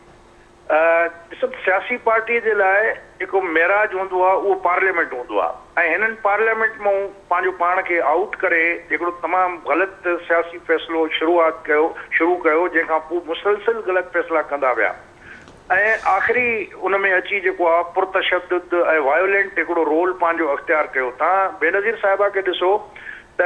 ॾिसो, सियासी पार्टीअ जे लाइ जेको मेराज हूंदो आहे उहो पार्लियामेंट हूंदो आहे, ऐं हिननि पार्लियामेंट मां पंहिंजो पाण खे आउट करे हिकिड़ो तमामु ग़लति सियासी फ़ैसिलो शुरू कयो जंहिंखां पोइ मुसलसिल ग़लति फ़ैसिला कंदा विया, ऐं आख़िरी उन में अची जेको आहे पुरतशद्दुद ऐं वायोलेंट हिकिड़ो रोल पंहिंजो अख़्तियार कयो। तव्हां बेनज़ीर साहिबा खे ॾिसो त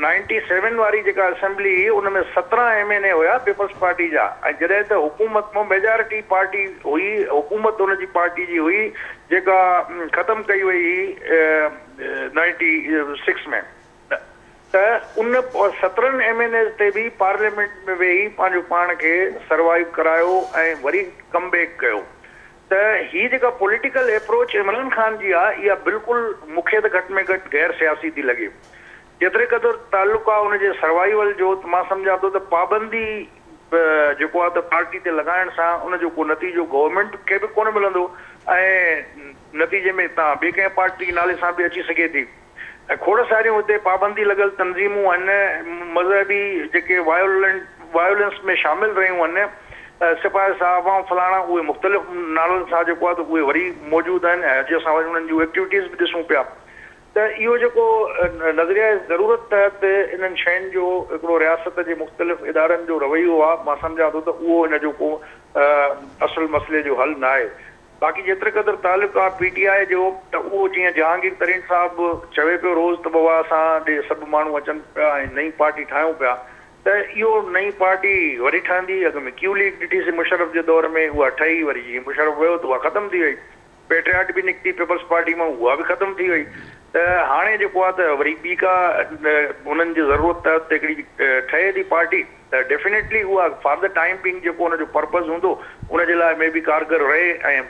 97 वारी जेका असेंबली हुई उन में 17 MNA हुया पीपल्स पार्टी जा, ऐं जॾहिं त हुकूमत में मेजॉरिटी पार्टी हुई, हुकूमत उनजी पार्टी जी हुई जेका ख़तमु कई वई हुई 96 में, त उन 17 MNA ते बि पार्लियामेंट में वेही पंहिंजो पाण खे सर्वाइव करायो ऐं वरी कम बैक कयो। त हीअ जेका पॉलिटिकल अप्रोच इमरान खान जी आहे इहा बिल्कुलु मूंखे त घटि में घटि गैर सियासी थी लॻे। जेतिरे क़दुरु तालुक़ु आहे उनजे सर्वाइवल जो, त मां सम्झां थो त पाबंदी जेको आहे त पार्टी ते लॻाइण सां उनजो को नतीजो गवर्नमेंट खे बि कोन मिलंदो, ऐं नतीजे में तव्हां ॿिए कंहिं पार्टी नाले सां बि अची सघे थी। ऐं खोड़ सारियूं हिते पाबंदी लॻल तंज़ीमूं आहिनि, मज़हबी जेके वायोलेंस में शामिल रहियूं आहिनि, सिपाही साहब ऐं फलाणा उहे मुख़्तलिफ़ नालनि सां जेको आहे त उहे वरी मौजूदु आहिनि, ऐं अॼु असां वरी उन्हनि जूं एक्टिविटीज़ बि ॾिसूं पिया। त इहो जेको नज़रिया ज़रूरत तहत इन्हनि शयुनि जो हिकिड़ो रियासत जे मुख़्तलिफ़ इदारनि जो रवैयो आहे, मां सम्झां थो त उहो इन जो को असुलु मसइले जो हल न आहे। बाक़ी जेतिरे क़दुरु तालुक़ु आहे PTI जो, त उहो जीअं जहांगीर तरीन साहिबु चवे पियो रोज़ त बाबा असां ॾे सभु माण्हू अचनि पिया ऐं नई पार्टी ठाहियूं पिया, त इहो नई पार्टी वरी ठहंदी। अॻ में क्यू लीग ॾिठीसीं मुशर्रफ जे दौर में, उहा ठही, वरी जीअं मुशर्रफ वियो त उहा ख़तमु थी वई। पेट्रियाट बि निकिती पीपल्स पार्टी मां, उहा बि ख़तमु थी वई। त हाणे जेको आहे त वरी ॿी का उन्हनि जी ज़रूरत तहत हिकिड़ी ठहे थी पार्टी, त डेफिनेटली उहा फॉर द टाइम बिंग जेको हुनजो पर्पज़ हूंदो उनजे लाइ मे बि कारगर रहे ऐं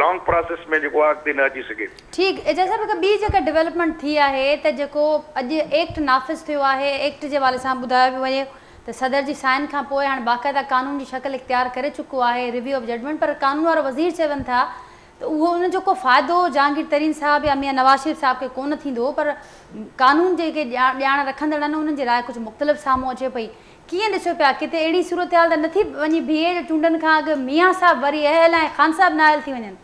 लॉन्ग प्रोसेस में जेको आहे अॻिते न अची सघे। ठीकु, एजाज़ साहिब हिकु ॿी जेका डेवलपमेंट थी आहे त जेको अॼु एक्ट नाफ़िज़ थियो आहे, एक्ट जे हवाले सां ॿुधायो पियो वञे त सदर जी साइन खां पोइ हाणे बाक़ाइदा कानून जी शक्ल इख़्तियार करे चुको आहे, रिव्यू ऑफ जजमेंट, पर कानून वारो वज़ीर चवनि था त उहो उनजो को फ़ाइदो जहांगीर तरीन साहब या मियां नवाज़ शरीफ़ साहब खे कोन थींदो, पर कानून जेके ॼाण रखंदड़ आहिनि उन्हनि जे लाइ कुझु मुख़्तलिफ़ साम्हूं अचे पई। कीअं ॾिसो पिया किथे अहिड़ी सूरत हाल त नथी वञी बीहे जो चूंडनि खां अॻु मियां साहब वरी अहल ऐं ख़ान साहब नायल थी वञनि?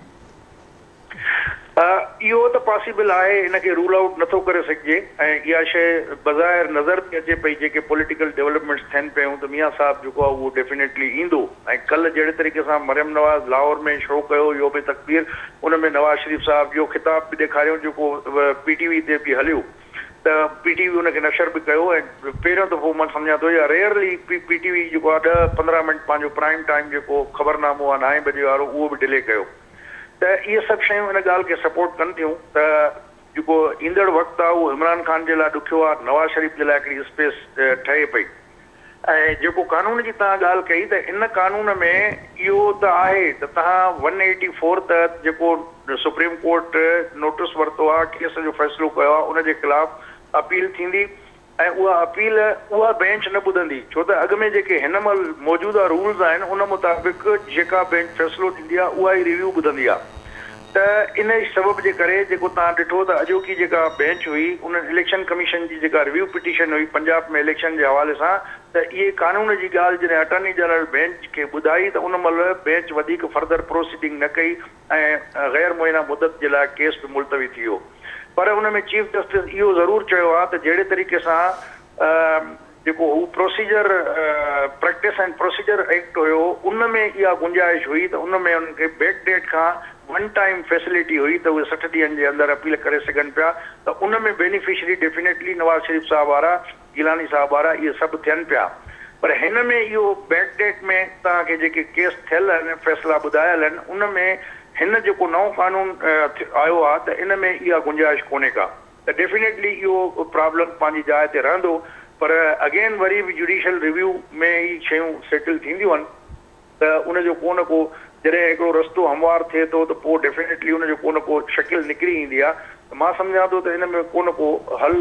इहो त पॉसिबल आहे, इनखे रूल आउट नथो करे सघिजे ऐं इहा शइ बज़ाहिर नज़र थी अचे पई जेके पॉलिटिकल डेवलपमेंट्स थियनि पियूं त मियां साहब जेको आहे उहो डेफिनेटली ईंदो। ऐं कल्ह जहिड़े तरीक़े सां मरियम नवाज़ लाहौर में शो कयो योम तकबीर, उन में नवाज़ शरीफ़ साहब जो ख़िताब बि ॾेखारियो जेको PTV ते बि हलियो त PTV उनखे नशर बि कयो। ऐं पहिरियों दफ़ो मां सम्झां थो या रेयरली PTV जेको आहे 10-15 मिंट पंहिंजो प्राइम टाइम जेको ख़बरनामो आहे 9 बजे वारो उहो बि डिले कयो। त इहे सभु शयूं इन ॻाल्हि खे सपोर्ट कनि थियूं त जेको ईंदड़ वक़्तु आहे उहो इमरान ख़ान जे लाइ ॾुखियो आहे, नवाज़ शरीफ़ जे लाइ हिकिड़ी स्पेस ठहे पई। ऐं जेको कानून जी तव्हां ॻाल्हि कई त इन कानून में इहो त आहे त तव्हां 184 तहत जेको सुप्रीम कोर्ट नोटिस वरितो आहे, केस जो फ़ैसिलो कयो आहे, उनजे ख़िलाफ़ अपील थींदी ऐं उहा अपील उहा बेंच न ॿुधंदी, छो त अॻु में जेके हिन महिल मौजूदा रूल्स आहिनि उन मुताबिक़ जेका बेंच फ़ैसिलो ॾींदी आहे उहा ई रिव्यू ॿुधंदी आहे। त इन सबब जे करे जेको तव्हां ॾिठो त अॼोकी जेका बेंच हुई उन इलेक्शन कमीशन जी जेका रिव्यू पिटीशन हुई पंजाब में इलेक्शन जे हवाले सां, त इहे कानून जी ॻाल्हि जॾहिं अटॉर्नी जनरल बेंच खे ॿुधाई त उन महिल बेंच वधीक फर्दर प्रोसीडिंग न कई ऐं गैर मुयना मुदत जे लाइ केस बि मुलतवी थी वियो। पर उन में चीफ जस्टिस इहो ज़रूरु चयो आहे त जहिड़े तरीक़े सां जेको हू procedure practice and procedure act हुयो उन में इहा गुंजाइश हुई त उन में उनखे बैक डेट खां 1 टाइम फैसिलिटी हुई त उहे 60 ॾींहंनि जे अंदरि अपील करे सघनि पिया। त उन में बेनिफिशरी डेफिनेटली नवाज़ शरीफ़ साहब वारा, गिलानी साहब वारा इहे सभु थियनि पिया। पर हिन में इहो बैक डेट में तव्हांखे जेके केस थियल आहिनि फ़ैसिला ॿुधायल आहिनि उन में हिन जेको नओं कानून आयो आहे त इन में इहा गुंजाइश कोन्हे का, त डेफिनेटली इहो प्रॉब्लम पंहिंजी जाइ ते रहंदो। पर अगेन वरी बि जुडिशियल रिव्यू में ई शयूं सेटल थींदियूं आहिनि त उनजो को न को जॾहिं हिकिड़ो रस्तो हमवार थिए थो त पोइ डेफिनेटली उनजो को न को शकिल निकिरी ईंदी आहे। त मां सम्झां थो त इन में को न को हल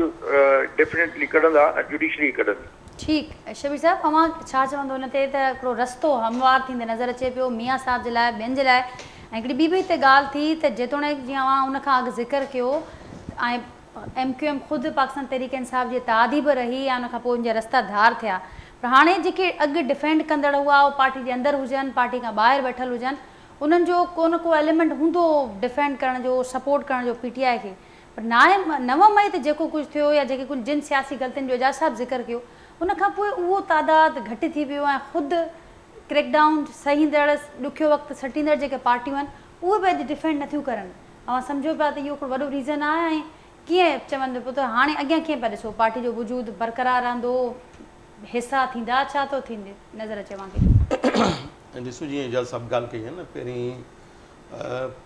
डेफिनेटली कढंदा, जुडिशरी कढंदी। ठीकु शबीर साहब, तव्हां छा चवंदो हिन ते त हिकिड़ो रस्तो हमवार थींदे नज़र अचे पियो मियां साहब जे लाइ, ॿियनि जे लाइ? ऐं हिकिड़ी ॿी बि हिते ॻाल्हि थी त जेतोणीकि जीअं तव्हां उन खां अॻु ज़िक्र कयो ऐं MQM ख़ुदि पाकिस्तान तहरीक इंसाफ़ जी तादी बि रही ऐं उन खां पोइ उनजा रस्ता धार थिया, पर हाणे जेके अॻु डिफेंड कंदड़ हुआ उहो पार्टी जे अंदरि हुजनि, पार्टी खां ॿाहिरि वेठल हुजनि, उन्हनि जो को न को एलिमेंट हूंदो डिफेंड करण जो, सपोर्ट करण जो PTI खे। पर 9 मई ते जेको कुझु थियो या जेके कुझु जिन सियासी ग़लतियुनि जो एजाज़ साहब ज़िक्र कयो उन खां पोइ उहो तादाद घटि थी वियो ऐं ख़ुदि क्रैकडाउन सहींदड़ ॾुखियो वक़्तु सटींदड़ जेके पार्टियूं आहिनि उहे बि अॼु डिफेंड नथियूं करनि। तव्हां सम्झो पिया त इहो हिकिड़ो वॾो रीज़न आहे। ऐं कीअं चवंदो पोइ त हाणे अॻियां कीअं पिया ॾिसो पार्टी जो वजूद बरक़रार रहंदो, हिसा थींदा, छा थो थींदे नज़र अचे तव्हांखे? ॾिसो जीअं एजाज़ साहब ॻाल्हि कई आहे न, पहिरीं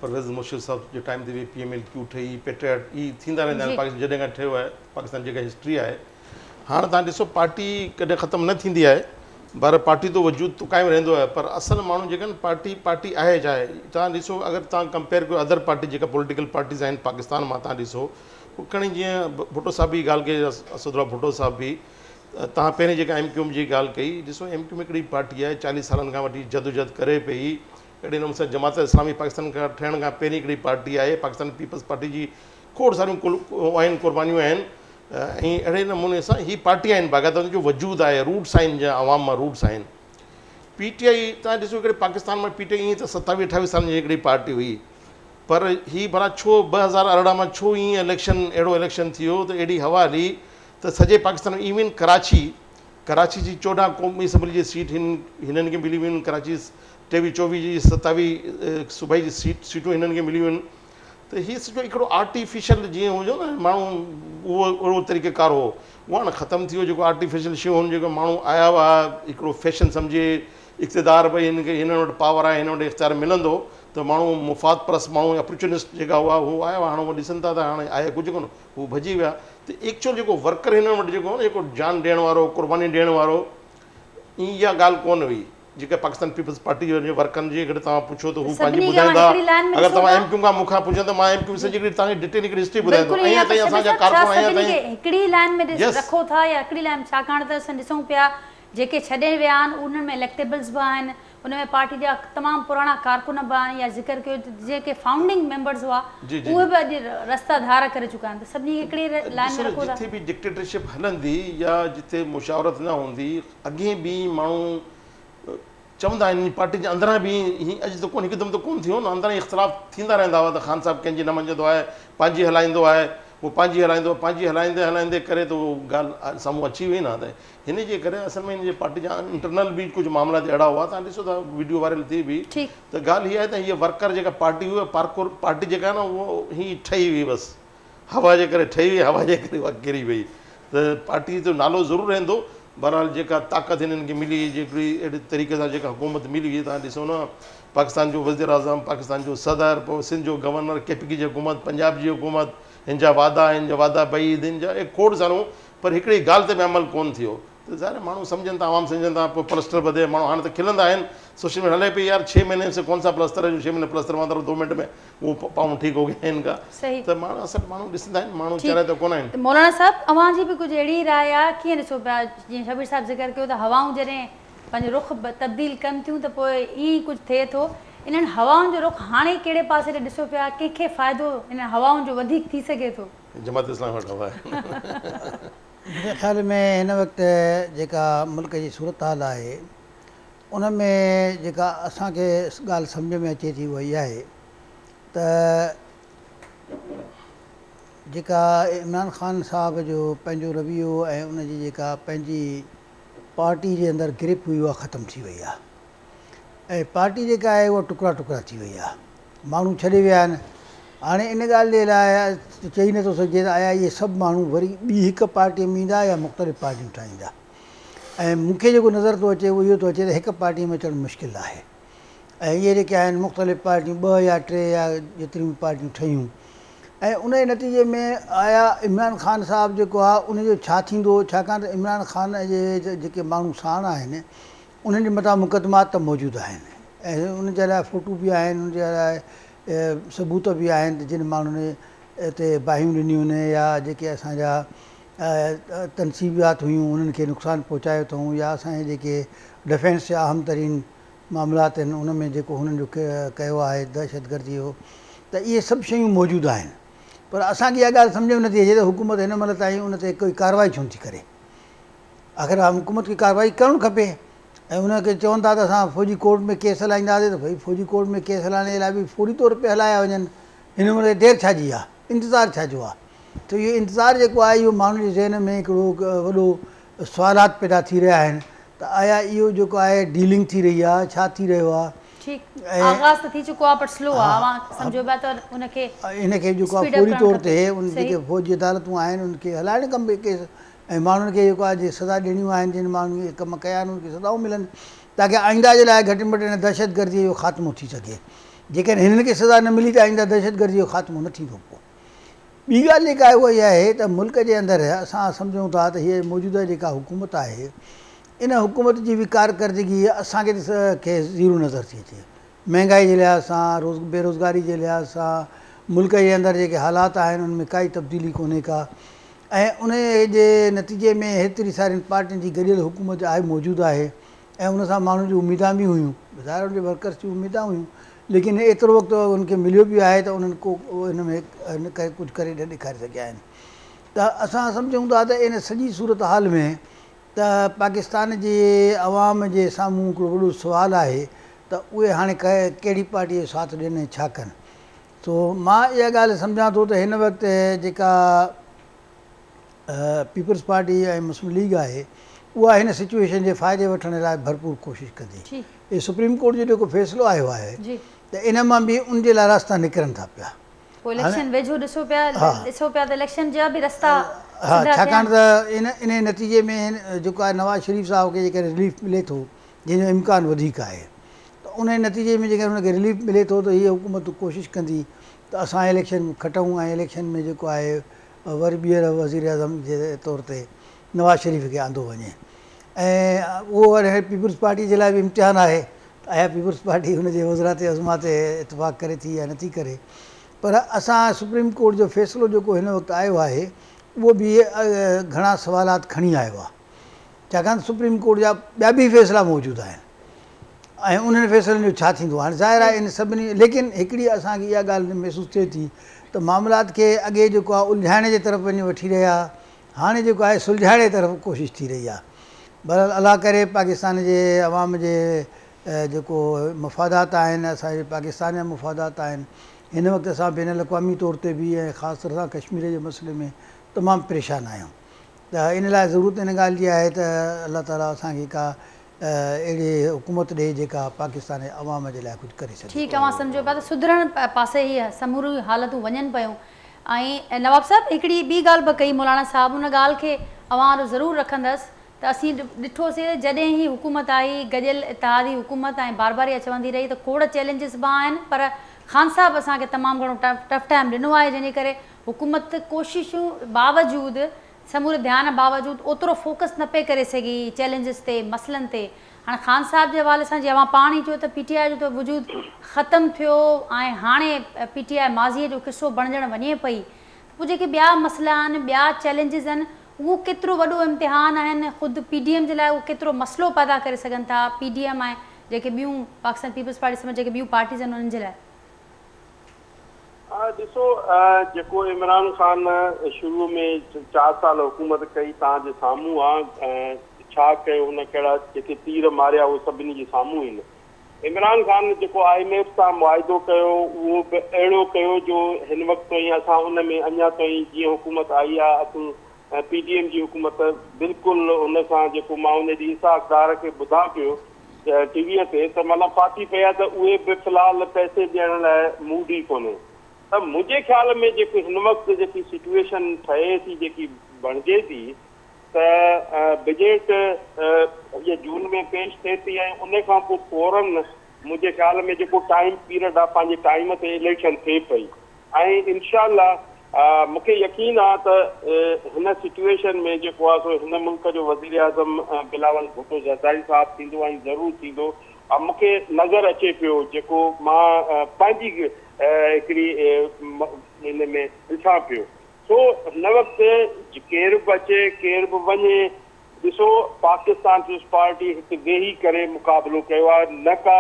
परवेज़ मुशर्रफ साहब जे टाइम ते बि PMLQ ठही, पेट्रियट ई थींदा रहंदा आहिनि पाकिस्तान जॾहिं खां ठहियो आहे पाकिस्तान जेका हिस्ट्री आहे। हाणे तव्हां ॾिसो पार्टी कॾहिं ख़तमु न थींदी आहे, पर पार्टी तो वजूद तो क़ाइमु रहंदो आहे, पर असल माण्हू जेके आहिनि पार्टी आहे छा आहे। तव्हां ॾिसो अगरि तव्हां कंपेयर कयो अदर पार्टी जेका पॉलिटिकल पार्टीज़ आहिनि पाकिस्तान मां, तव्हां ॾिसो खणी जीअं भुट्टो साहब जी ॻाल्हि कई, असदुल्ला भुट्टो साहब बि, तव्हां पहिरीं जेका MQM जी ॻाल्हि कई, ॾिसो MQM हिकिड़ी पार्टी आहे 40 सालनि खां वठी जदोजहद करे पई। अहिड़े नमूने सां जमात इस्लामी पाकिस्तान खां ठहिण खां पहिरीं हिकिड़ी पार्टी आहे, पाकिस्तान पीपल्स पार्टी जी खोड़ सारियूं आहिनि, क़ुर्बानियूं आहिनि। ऐं अहिड़े नमूने सां ही पार्टी आहिनि, बाक़ाइदा हुनजो वजूद आहे, रूट्स आहिनि, जंहिं आवाम मां रूट्स आहिनि। PTI तव्हां ॾिसो हिकिड़े पाकिस्तान में PTI ईअं त 27-28 सालनि जी हिकिड़ी पार्टी हुई, पर ही भला छो 2018 में छो ईअं अहिड़ो इलेक्शन थियो त एॾी हवा हली त सॼे पाकिस्तान में इवन कराची जी 14 क़ौमी असम्बली जी सीट हिननि खे मिली वियूं आहिनि, कराची 23-24 जी 27 सूबाई जी सीटूं हिननि खे मिली वियूं आहिनि। त हीअ सॼो हिकिड़ो आर्टिफिशियल जीअं हुजो न माण्हू उहो अहिड़ो तरीक़ेकार हो, उहा हाणे ख़तमु थी वियो। जेको आर्टिफिशियल शयूं हुन जेको माण्हू आया हुआ हिकिड़ो फैशन सम्झे इक़्तिदार, भई हिन वटि पावर आहे, हिन वटि इख़्तियार मिलंदो त माण्हू मुफ़ाद परस माण्हू अपॉर्चुनिस्ट जेका हुआ उहो आया हुआ, हाणे उहो ॾिसनि था त हाणे आहे कुझु कोन, उहो भॼी विया। त एक्चुअल जेको वर्कर हिन वटि जेको आहे न, जेको जान ॾियण वारो, क़ुर्बानी ॾियण वारो, इहा ॻाल्हि कोन हुई जेका पाकिस्तान पीपल्स पार्टी जे वर्करनि जी। अगरि तव्हां पुछो त हू पंहिंजी ॿुधाईंदा, अगरि तव्हां MQM खां मूंखां पुछो त मां MQM सॼी हिकिड़ी तव्हांखे डिटेल हिकिड़ी हिस्ट्री ॿुधाईंदो। अञा ताईं असांजा कारकुन अञा ताईं हिकिड़ी लाइन में रखो था या हिकिड़ी लाइन, छाकाणि त असां ॾिसूं पिया जेके छॾे विया आहिनि उन्हनि में इलेक्टेबल्स बि आहिनि, उन में पार्टी जा तमामु पुराणा कारकुन बि आहिनि या ज़िक्र कयो जेके फाउंडिंग मेंबर्स हुआ उहे बि अॼु रस्ता धार करे चुका आहिनि त सभिनी खे हिकिड़ी लाइन में रखो था। जिथे बि डिक्टेटरशिप हलंदी या जिथे मुशावरत न हूंदी अॻे बि माण्हू चवंदा आहिनि पार्टी जे अंदरां बि हीअं अॼु त कोन हिकदमि त कोन थियो न अंदरां इख़्तिलाफ़ थींदा रहंदा हुआ त ख़ान साहिबु कंहिंजी न मञंदो आहे पंहिंजी हलाईंदो आहे वो पंहिंजी हलाईंदो पंहिंजी हलाईंदे हलाईंदे करे त उहो ॻाल्हि साम्हूं अची वई न त हिन जे करे असल में हिन जे पार्टी जा इंटरनल बि कुझु मामला अहिड़ा हुआ तव्हां ॾिसो था वीडियो वायरल थी बि त ॻाल्हि हीअ आहे त हीअ वर्कर जेका पार्टी हुई पार्टी जेका आहे न उहो हीअं ठही हुई बसि हवा जे करे ठही हुई हवा जे करे उहा किरी वई त पार्टी जो नालो ज़रूरु रहंदो बहरहाल जेका ताक़त हिननि खे मिली जेकड़ी अहिड़े तरीक़े सां जेका हुकूमत मिली हुई तव्हां ॾिसो न पाकिस्तान जो वज़ीर आज़म पाकिस्तान जो सदर पोइ सिंध जो गवर्नर केपी जी हुकूमत पंजाब जी हुकूमत हिन जा वादा बई हिन जा खोड़ सारूं पर हिकिड़ी ॻाल्हि ते बि अमल कोन थियो त ज़ाहिर माण्हू सम्झनि था आवाम सम्झनि था पोइ प्लस्टर बधे माण्हू हाणे त खिलंदा आहिनि सोशल मीडिया हले पई यार 6 महीने से कौन सा प्लस्तर है जो 6 महीने प्लस्तर मां 2 मिनट में वो पाऊं ठीक हो गया इनका त माण्हू असल माण्हू ॾिसंदा आहिनि माण्हू चरे त कोन आहिनि। मौलाना साहब अवां जी बि कुझु अहिड़ी राय आहे कीअं ॾिसो पिया जीअं शबीर साहिबु ज़िक्र कयो त हवाऊं जॾहिं पंहिंजो रुख तब्दील कनि थियूं त पोइ ईअं ई कुझु थिए थो इन्हनि हवाउनि जो रुख हाणे कहिड़े पासे ते ॾिसो पिया कंहिंखे फ़ाइदो इन हवाउनि जो वधीक थी सघे थो? जमात इस्लाम वटि हवा आहे। मुंहिंजे ख़्याल में हिन वक़्तु जेका मुल्क जी सूरत हाल आहे उन में जेका असांखे ॻाल्हि सम्झ में अचे थी उहा इहा आहे त जेका इमरान ख़ान साहब जो पंहिंजो रवैयो ऐं उनजी जेका पंहिंजी पार्टी जे अंदरि ग्रिप हुई उहा ख़तमु थी वई आहे ऐं पार्टी जेका आहे उहा टुकड़ा टुकड़ा थी वई आहे माण्हू छॾे विया आहिनि। हाणे इन ॻाल्हि जे लाइ चई नथो सघिजे त आया इहे सभु माण्हू वरी ॿी हिकु पार्टीअ में ईंदा या मुख़्तलिफ़ पार्टियूं ठाहींदा ऐं मूंखे जेको नज़र थो अचे उहो इहो थो अचे त हिकु पार्टीअ में अचणु मुश्किल आहे ऐं इहे जेके आहिनि मुख़्तलिफ़ पार्टियूं 2 या 3 या जेतिरियूं पार्टियूं ठहियूं ऐं उन जे नतीजे में आया इमरान ख़ान साहिबु जेको आहे उनजो छा थींदो छाकाणि त इमरान ख़ान जे जेके माण्हू साण आहिनि उन्हनि जे मथां मुक़दमात त मौजूदु आहिनि ऐं उन जे लाइ फ़ोटू बि आहिनि उन जे लाइ सबूत बि आहिनि जिन माण्हुनि हिते बाहियूं ॾिनियूं आहिनि या जेके असांजा तनसीबियात हुयूं उन्हनि खे नुक़सानु पहुचायो अथऊं या असांजे जेके डिफेंस जा अहम तरीन मामलात आहिनि उन में जेको हुननि जो कयो आहे दहशतगर्दी जो त इहे सभु शयूं मौजूदु आहिनि पर असांखे इहा ॻाल्हि सम्झ में नथी अचे त हुकूमत हिन महिल ताईं उन ते कोई कारवाई छो नथी करे। आख़िर हुकूमत खे कारवाई करणु खपे ऐं उनखे चवनि था त असां फ़ौजी कोर्ट में केस हलाईंदासीं त भई फ़ौजी कोर्ट में केस हलाइण जे लाइ बि फौरी तौर ते हलाया वञनि हिन महिल देरि छा जी आहे इंतज़ारु छा जो आहे त इहो इंतज़ारु जेको आहे इहो माण्हुनि जे ज़हन में हिकिड़ो वॾो सुवालात पैदा थी रहिया आहिनि त आया इहो जेको आहे डीलिंग थी रही आहे छा थी रहियो आहे इनखे जेको आहे फौरी तौर ते उन जेके फ़ौजी अदालतूं आहिनि उनखे हलाइणु खपे केस ऐं माण्हुनि खे जेको आहे जे सज़ा ॾियणियूं आहिनि जिन माण्हुनि खे कम कया आहिनि उनखे सज़ाऊं मिलनि ताकी आईंदा जे लाइ घटि में घटि हिन दहशतगर्दीअ जो ख़ात्मो थी सघे। जेकॾहिं हिननि खे सज़ा न मिली त आईंदा दहशतगर्दी जो ख़ात्मो न थींदो। पोइ ॿी ॻाल्हि जेका आहे उहा इहा आहे त मुल्क जे अंदरि असां सम्झूं था त हीअ मौजूदा जेका हुकूमत आहे इन हुकूमत जी बि कारकर्दगी असांखे खे ज़ीरो नज़र थी अचे महांगाई जे लिहाज़ सां बेरोज़गारी जे लिहाज़ सां मुल्क जे अंदरि जेके हालात आहिनि उनमें काई तब्दीली कोन्हे का ऐं उन जे नतीजे में हेतिरी सारियुनि पार्टियुनि जी गॾियल हुकूमत आहे मौजूदु आहे ऐं उन सां माण्हुनि जूं उमेदां बि हुयूं ॿुधाए उन जे वर्कर्स जूं उमेदां हुयूं लेकिन एतिरो वक़्तु उनखे मिलियो बि आहे त उन्हनि को हिन में कुझु करे न ॾेखारे सघिया आहिनि। त असां सम्झूं था त इन सॼी सूरत हाल में त पाकिस्तान जे अवाम जे साम्हूं हिकिड़ो वॾो सुवालु आहे त उहे हाणे कहिड़ी पार्टीअ जो साथ ॾियनि छा कनि। सो मां इहा ॻाल्हि सम्झां थो त हिन वक़्तु जेका पीपल्स पार्टी ऐं मुस्लिम लीग आहे उहा हिन सिचुएशन जे फ़ाइदे वठण लाइ भरपूर कोशिशि कंदी। इहो सुप्रीम कोर्ट जो जेको फ़ैसिलो आयो आहे त इन मां बि उन जे लाइ रास्ता निकिरनि था पिया। हा छाकाणि त इन नतीजे में जेको आहे नवाज़ शरीफ़ साहिब खे जेकर रिलीफ मिले थो जंहिंजो इम्कानु वधीक आहे त उन नतीजे में जेकर हुनखे रिलीफ मिले थो त हीअ हुकूमत कोशिशि कंदी त असां इलेक्शन खटूं ऐं इलेक्शन में जेको आहे वरी ॿीहर वज़ीर आज़म जे तौर ते नवाज़ शरीफ़ खे आंदो वञे ऐं उहो वरी पीपल्स पार्टी जे लाइ बि इम्तिहान आहे आया पीपल्स पार्टी हुनजे वज़रात अज़मा ते इतफ़ाक़ करे थी या नथी करे। पर असां सुप्रीम कोर्ट जो फ़ैसिलो जेको हिन वक़्तु आयो आहे उहो बि घणा सवालात खणी आयो आहे छाकाणि सुप्रीम कोर्ट जा ॿिया बि फ़ैसिला मौजूदु आहिनि ऐं उन्हनि फ़ैसिलनि जो छा थींदो। हाणे ज़ाहिर आहे इन सभिनी, लेकिन हिकिड़ी असांखे इहा ॻाल्हि महसूसु थिए थी त मामलात खे अॻे जेको आहे उलझाइण जे तरफ़ वञी वठी रहिया, हाणे जेको आहे सुलझाइण जे तरफ़ कोशिशि थी रही आहे। बहरहाल अलाह करे पाकिस्तान जे अवाम जे जेको मुफ़ादात आहिनि, असांजे पाकिस्तान जा मुफ़ादात आहिनि, हिन वक़्तु असां बैन अल-अक़वामी तौर ते बि ऐं ख़ासि तौर सां कश्मीर जे मसइले में तमामु परेशान आहियूं। त इन लाइ ज़रूरत इन ॻाल्हि जी आहे त अलाह ताला असांखे का अहिड़ी हुकूमत ॾे जेका पाकिस्तान जे अवाम जे लाइ कुझु करे सघे। ठीकु आहे, मां सम्झो पिया त सुधरण पासे ई समूरी हालतूं वञनि पियूं। ऐं नवाब साहिबु हिकिड़ी ॿी ॻाल्हि बि कई मौलाना साहिबु, उन ॻाल्हि खे अवां ज़रूरु रखंदसि त असीं ॾिठोसीं जॾहिं ई हुकूमत आई, गॾियल इत्तेहादी हुकूमत ऐं बार बार इहा चवंदी रही त खोड़ चैलेंजिस बि आहिनि, पर ख़ान साहिबु असांखे तमामु घणो टफ टाइम ॾिनो आहे, जंहिंजे करे हुकूमत कोशिशूं बावजूदि, समूरे ध्यानु बावजूदि ओतिरो फोकस न पई करे सघी चैलेंजिस ते, मसइलनि ते। हाणे ख़ान साहिब जे हवाले सां जीअं अवां पाण ई चयो त PTI जो त वजूद ख़तमु थियो ऐं हाणे PTI माज़ीअ जो किसो बणजणु वञे पई। पोइ जेके ॿिया मसइला आहिनि, ॿिया चैलेंजिस आहिनि, उहो केतिरो वॾो इम्तिहान आहिनि ख़ुदि PDM जे लाइ, उहो केतिरो मसइलो पैदा करे सघनि था PDM ऐं जेके ॿियूं पाकिस्तान पीपल्स पार्टी समेत जेके ॿियूं पार्टीज़ आहिनि उन्हनि जे लाइ। ॾिसो, जेको इमरान ख़ान शुरू में 4 साल हुकूमत कई तव्हांजे साम्हूं आहे, छा कयो, हुन कहिड़ा जेके तीर मारिया उहे सभिनी जे साम्हूं आहिनि। इमरान ख़ान जेको IMF सां मुआइदो कयो उहो बि अहिड़ो कयो जो हिन वक़्तु ताईं असां हुन में अञा ताईं जीअं हुकूमत आई आहे, असीं PDM जी हुकूमत बिल्कुलु हुन सां जेको मां हुन ॾींहुं इसाक़दार खे ॿुधां पियो टीवीअ ते त मतिलबु फाथी पिया त उहे बि फ़िलहालु पैसे ॾियण लाइ मूड ई कोन्हे। त मुंहिंजे ख़्याल में जेको हिन वक़्तु जेकी सिचुएशन ठहे थी, जेकी बणिजे थी, त बजट इहा जून में पेश थिए थी ऐं उन खां पोइ फौरन मुंहिंजे ख़्याल में जेको टाइम पीरियड आहे पंहिंजे टाइम ते इलेक्शन थिए पई ऐं इनशाअल्लाह मूंखे यकीन आहे त हिन सिचुएशन में जेको आहे सो हिन मुल्क जो वज़ीर आज़म बिलावल भुट्टो ज़रदारी साहिबु थींदो ऐं ज़रूरु थींदो। ऐं मूंखे नज़र अचे पियो जेको मां पंहिंजी हिकिड़ी हिन में ॾिसां पियो, सो हिन वक़्तु केरु बि अचे केरु बि वञे, ॾिसो पाकिस्तान पीपल्स पार्टी हिते वेही करे मुक़ाबिलो कयो आहे, न का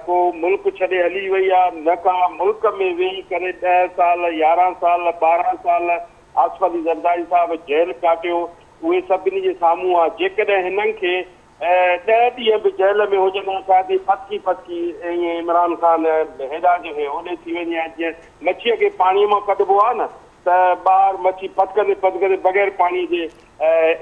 को मुल्क छॾे हली वई आहे, न का मुल्क में वेही करे 10 साल 11 साल 12 साल आसिफ अली ज़रदारी साहिबु जेल काटियो, उहे सभिनी जे साम्हूं आहे। जेकॾहिं हिननि खे 10 ॾींहं बि जेल में हुजनि, असांखे फटकी ईअं इमरान ख़ान हेॾा जो होॾे थी वञे, जीअं मच्छीअ खे पाणीअ मां कढिबो आहे न, त ॿाहिरि मच्छी फटकंदे बग़ैर पाणी जे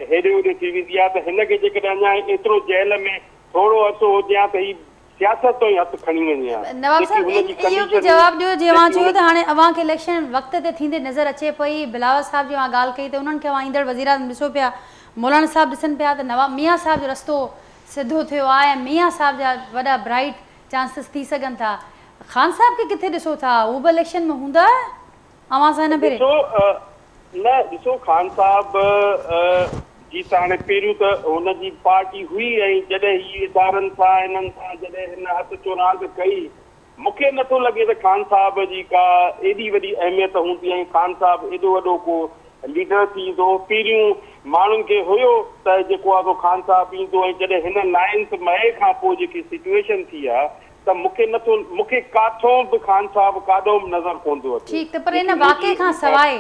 हेॾे होॾे थी वेंदी आहे। त हिनखे जेकॾहिं अञा एतिरो जेल में थोरो अर्सो हुजे हा त ही सियासत तो ई हथ खणी वञे हा। नवाब साहब इहो बि जवाब ॾियो जीअं मां चयो त हाणे अवां खे इलेक्शन वक़्त ते थींदे नज़र अचे पई। बिलावल साहिब जी मां ॻाल्हि कई त उन्हनि खे अवां ईंदड़ वज़ीर आज़म ॾिसो पिया, मौलाना साहिबु ॾिसनि पिया त नवाब मियां साहिब जो रस्तो सिधो थियो आहे, मियां साहिब जा वॾा ब्राइट चांसिस थी सघनि था। ख़ान साहिब खे किथे ॾिसो था, उहो बि इलेक्शन में हूंदा अवां सां हिन भेरे? ॾिसो ख़ान साहिब जी त हाणे पहिरियों त हुनजी पार्टी हुई ऐं जॾहिं हीअ इदारनि सां हिननि सां जॾहिं हिन हथ चोरांद कई, मूंखे नथो लॻे त ख़ान साहिब जी का एॾी वॾी अहमियत हूंदी ऐं ख़ान साहिबु एॾो वॾो को लीडर थींदो। पहिरियों माण्हुनि खे हुयो त जेको आहे ख़ान साहिबु ईंदो ऐं जॾहिं हिन 9 मई खां पोइ जेकी सिचुएशन थी आहे त मूंखे काथों बि ख़ान साहिबु काॾो बि नज़र कोन्ह अचे। ठीकु, त पर इन वाक़े खां सवाइ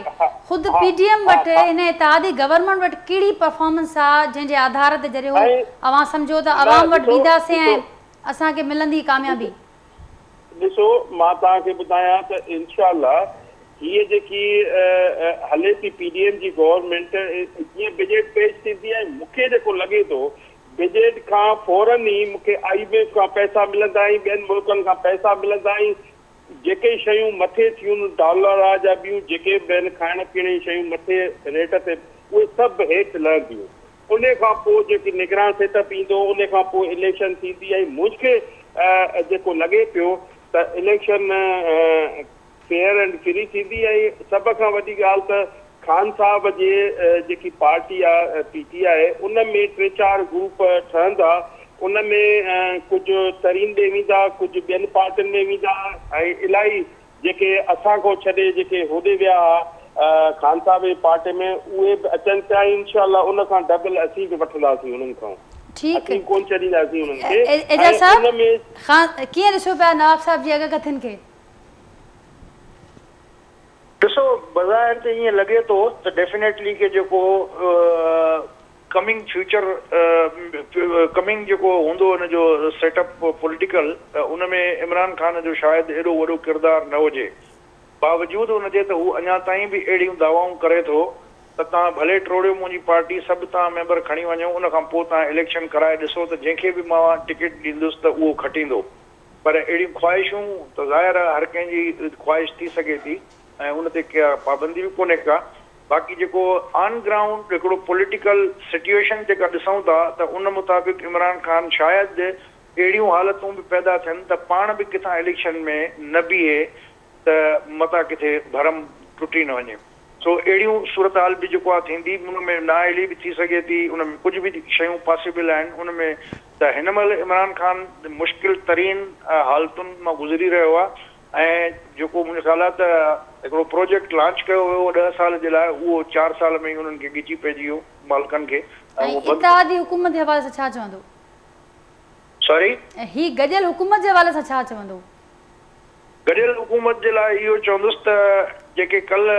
ख़ुदि PDM वटि इन इत्तेहादी गवर्नमेंट वटि कहिड़ी परफॉर्मेंस आहे जंहिंजे आधार ते जॾहिं अवां सम्झो त अवाम वटि वेंदासीं ऐं असांखे मिलंदी कामयाबी? ॾिसो, मां तव्हांखे ॿुधायां त इनशाअल्लाह हीअ जेकी हले थी PDM जी गवर्नमेंट, जीअं बजट पेश थींदी आहे, मूंखे जेको लॻे थो बजट खां फौरन ई मूंखे IMF खां पैसा मिलंदा आहिनि, ॿियनि मुल्कनि खां पैसा मिलंदा आहिनि, जेके शयूं मथे थियूं डॉलर आहे या ॿियूं जेके बि आहिनि खाइण पीअण जी शयूं मथे रेट ते, उहे सभु हेठि लहंदियूं। उन खां पोइ जेकी निगरान सेटअप ईंदो, उन खां पोइ इलेक्शन थींदी। ऐं मूंखे जेको लॻे पियो त इलेक्शन फेयर एंड फ्री थींदी। ऐं सभ खां वॾी ॻाल्हि त ख़ान साहिब जे जेकी पार्टी आहे PTI, उन में 3-4 ग्रुप ठहंदा, उन में कुझु तरीन ॾे वेंदा, कुझु ॿियनि पार्टियुनि में वेंदा ऐं इलाही जेके असां खां छॾे जेके होॾे विया ख़ान साहिब जी पार्टी में, उहे बि अचनि पिया। इनशाअल्लाह उन खां डबल असीं बि वठंदासीं उन्हनि खां। ठीकु असीं कोन छॾींदासीं उन्हनि खे। एजाज साहब उन में ख़ान कीअं ॾिसो पिया नवाब साहब जी अॻकथनि खे? ॾिसो बाज़ारि ते ईअं लॻे थो त डेफिनेटली के जेको कमिंग फ्यूचर कमिंग जेको हूंदो हुन जो सेटअप पॉलिटिकल उन में इमरान खान जो शायदि एॾो वॾो किरदारु न हुजे। बावजूदि हुनजे त हू अञा ताईं बि अहिड़ियूं दावाऊं करे थो त तव्हां भले टोड़ियो मुंहिंजी पार्टी सभु तव्हां मेंबर खणी वञो, उन खां पोइ तव्हां इलेक्शन कराए ॾिसो त जंहिंखे बि मां टिकट ॾींदुसि त उहो खटींदो। पर अहिड़ियूं ख़्वाहिशूं त ज़ाहिर आहे हर कंहिंजी ख़्वाहिश थी सघे थी ऐं उन ते का पाबंदी बि कोन्हे का। बाक़ी जेको ऑन ग्राउंड हिकिड़ो पॉलिटिकल सिचुएशन जेका ॾिसूं था त उन मुताबिक़ इमरान खान शायदि अहिड़ियूं हालतूं बि पैदा थियनि त पाण बि किथां इलेक्शन में न बीहे त मता किथे भरम टुटी न वञे। सो अहिड़ियूं सूरत हाल बि जेको आहे थींदी, उन में नाअहली बि थी सघे थी, उन में कुझु बि शयूं पॉसिबल आहिनि। उन में त हिन महिल इमरान खान मुश्किल तरीन हालतुनि मां गुज़री रहियो आहे ऐं जेको मुंहिंजो ख़्यालु आहे त हिकिड़ो प्रोजेक्ट लॉन्च कयो हुयो 10 साल जे लाइ, उहो 4 साल में ई उन्हनि खे ॻिची पइजी वियो मालिकनि खे। इत्तेहादी हुकूमत जे हवाले सां छा चवंदो? सॉरी, ही गॾियल हुकूमत जे हवाले सां छा चवंदो? गॾियल हुकूमत जे लाइ इहो चवंदुसि त जेके कल्ह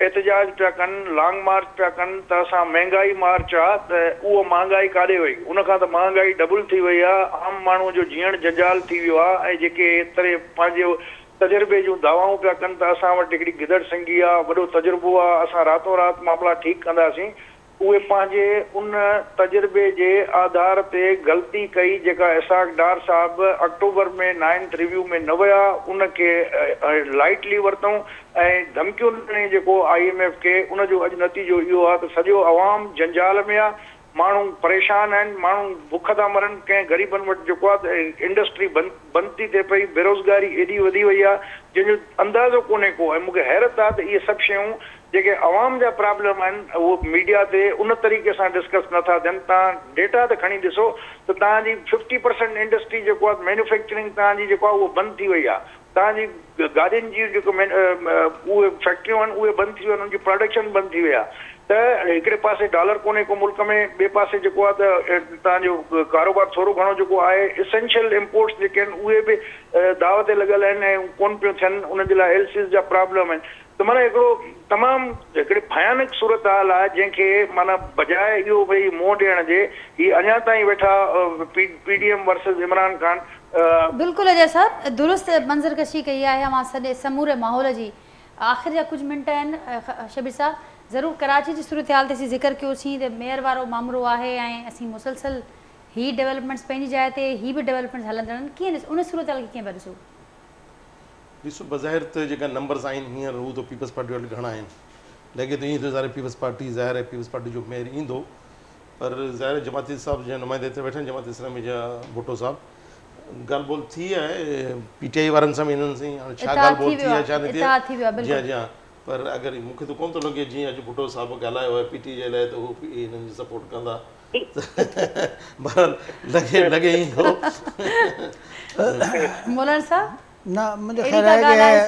एहतजाज पिया कनि, लॉन्ग मार्च पिया कनि त असां महांगाई मार्च आहे त उहो महांगाई काॾे वई? उनखां त महांगाई डबल थी वई आहे, आम माण्हूअ जो जीअण जंजाल थी वियो आहे ऐं जेके एतिरे पंहिंजे तजुर्बे जूं दावाऊं पिया कनि त असां वटि हिकिड़ी गिदड़ सिंगी आहे, वॾो तजुर्बो आहे, असां रातो राति मामला ठीकु कंदासीं, उहे पंहिंजे उन तजुर्बे जे आधार ते ग़लती कई जेका इसाक डार साहब अक्टूबर में 9th रिव्यू में न विया, उनखे लाइटली वरितऊं ऐं धमकियूं ॾिनी जेको IMF खे। उनजो अॼु नतीजो इहो आहे त सॼो अवाम जंजाल में आहे, माण्हू परेशान आहिनि, माण्हू बुख था मरनि, कंहिं ग़रीबनि वटि जेको आहे इंडस्ट्री बंदि थी थिए पई, बेरोज़गारी एॾी वधी वई आहे जंहिंजो अंदाज़ो कोन्हे को। ऐं मूंखे हैरत आहे त इहे सभु शयूं जेके अवाम जा प्रॉब्लम आहिनि उहो मीडिया ते उन तरीक़े सां डिस्कस नथा थियनि। तव्हां डेटा त खणी ॾिसो त तव्हांजी 50% इंडस्ट्री जेको आहे मैन्युफैक्चरिंग तव्हांजी जेको आहे उहो बंदि थी वई आहे। तव्हांजी गाॾियुनि जी जेको उहे फैक्ट्रियूं आहिनि उहे बंदि थी वियूं आहिनि, उनजी प्रोडक्शन बंदि थी वई आहे। त हिकिड़े पासे डॉलर कोन्हे को मुल्क में, ॿिए पासे जेको आहे त तव्हांजो कारोबार थोरो घणो जेको आहे एसेंशियल इम्पोर्ट्स जेके आहिनि उहे बि दाव ते लॻल आहिनि ऐं कोन पियूं थियनि, उनजे लाइ एलसीस जा प्रॉब्लम आहिनि। त माना हिकिड़ो तमामु हिकिड़ी भयानक सूरत हाल आहे जंहिंखे माना बजाए इहो भई मुंहुं ॾियण जे हीअ अञा ताईं वेठा PDM वर्सेस इमरान खान। बिल्कुलु अजय साहब दुरुस्त मंज़रकशी कई आहे मां सॼे समूरे माहौल जी। आख़िर जा कुझु मिंट आहिनि शबीर साहब, ज़रूरु कराची जी सूरत हाल ते असीं ज़िक्र कयोसीं त मेयर वारो मामिलो आहे ऐं असीं मुसलसल ही डेवलपमेंट्स पंहिंजी जाइ ते ही बि डेवलपमेंट्स हलंदा आहिनि, कीअं उन सूरत हाल खे कीअं पिया ॾिसो? ॾिसो बज़ाहिर त जेका नंबर्स आहिनि हींअर हू त पीपल्स पार्टी वटि घणा आहिनि, लॻे थो ईअं थो ज़ाहिर पीपल्स पार्टी ज़ाहिर आहे पीपल्स पार्टी जो मेयर ईंदो, पर ज़ाहिर जमाती साहब जा नुमाइंदे हिते वेठा आहिनि, जमात इस्लामी जा भुट्टो साहब, ॻाल्हि ॿोल थी आहे PTI वारनि सां बि हिननि सां हाणे छा ॻाल्हि ॿोल थी आहे छा न थी आहे, जी जी, पर अगरि मूंखे त कोन थो लॻे जीअं अॼु भुट्टो साहब ॻाल्हायो आहे PTI जे लाइ त हू हिननि जी सपोर्ट कंदा, लॻे ई थो। मौलाना साहब न मुंहिंजो ख़्यालु आहे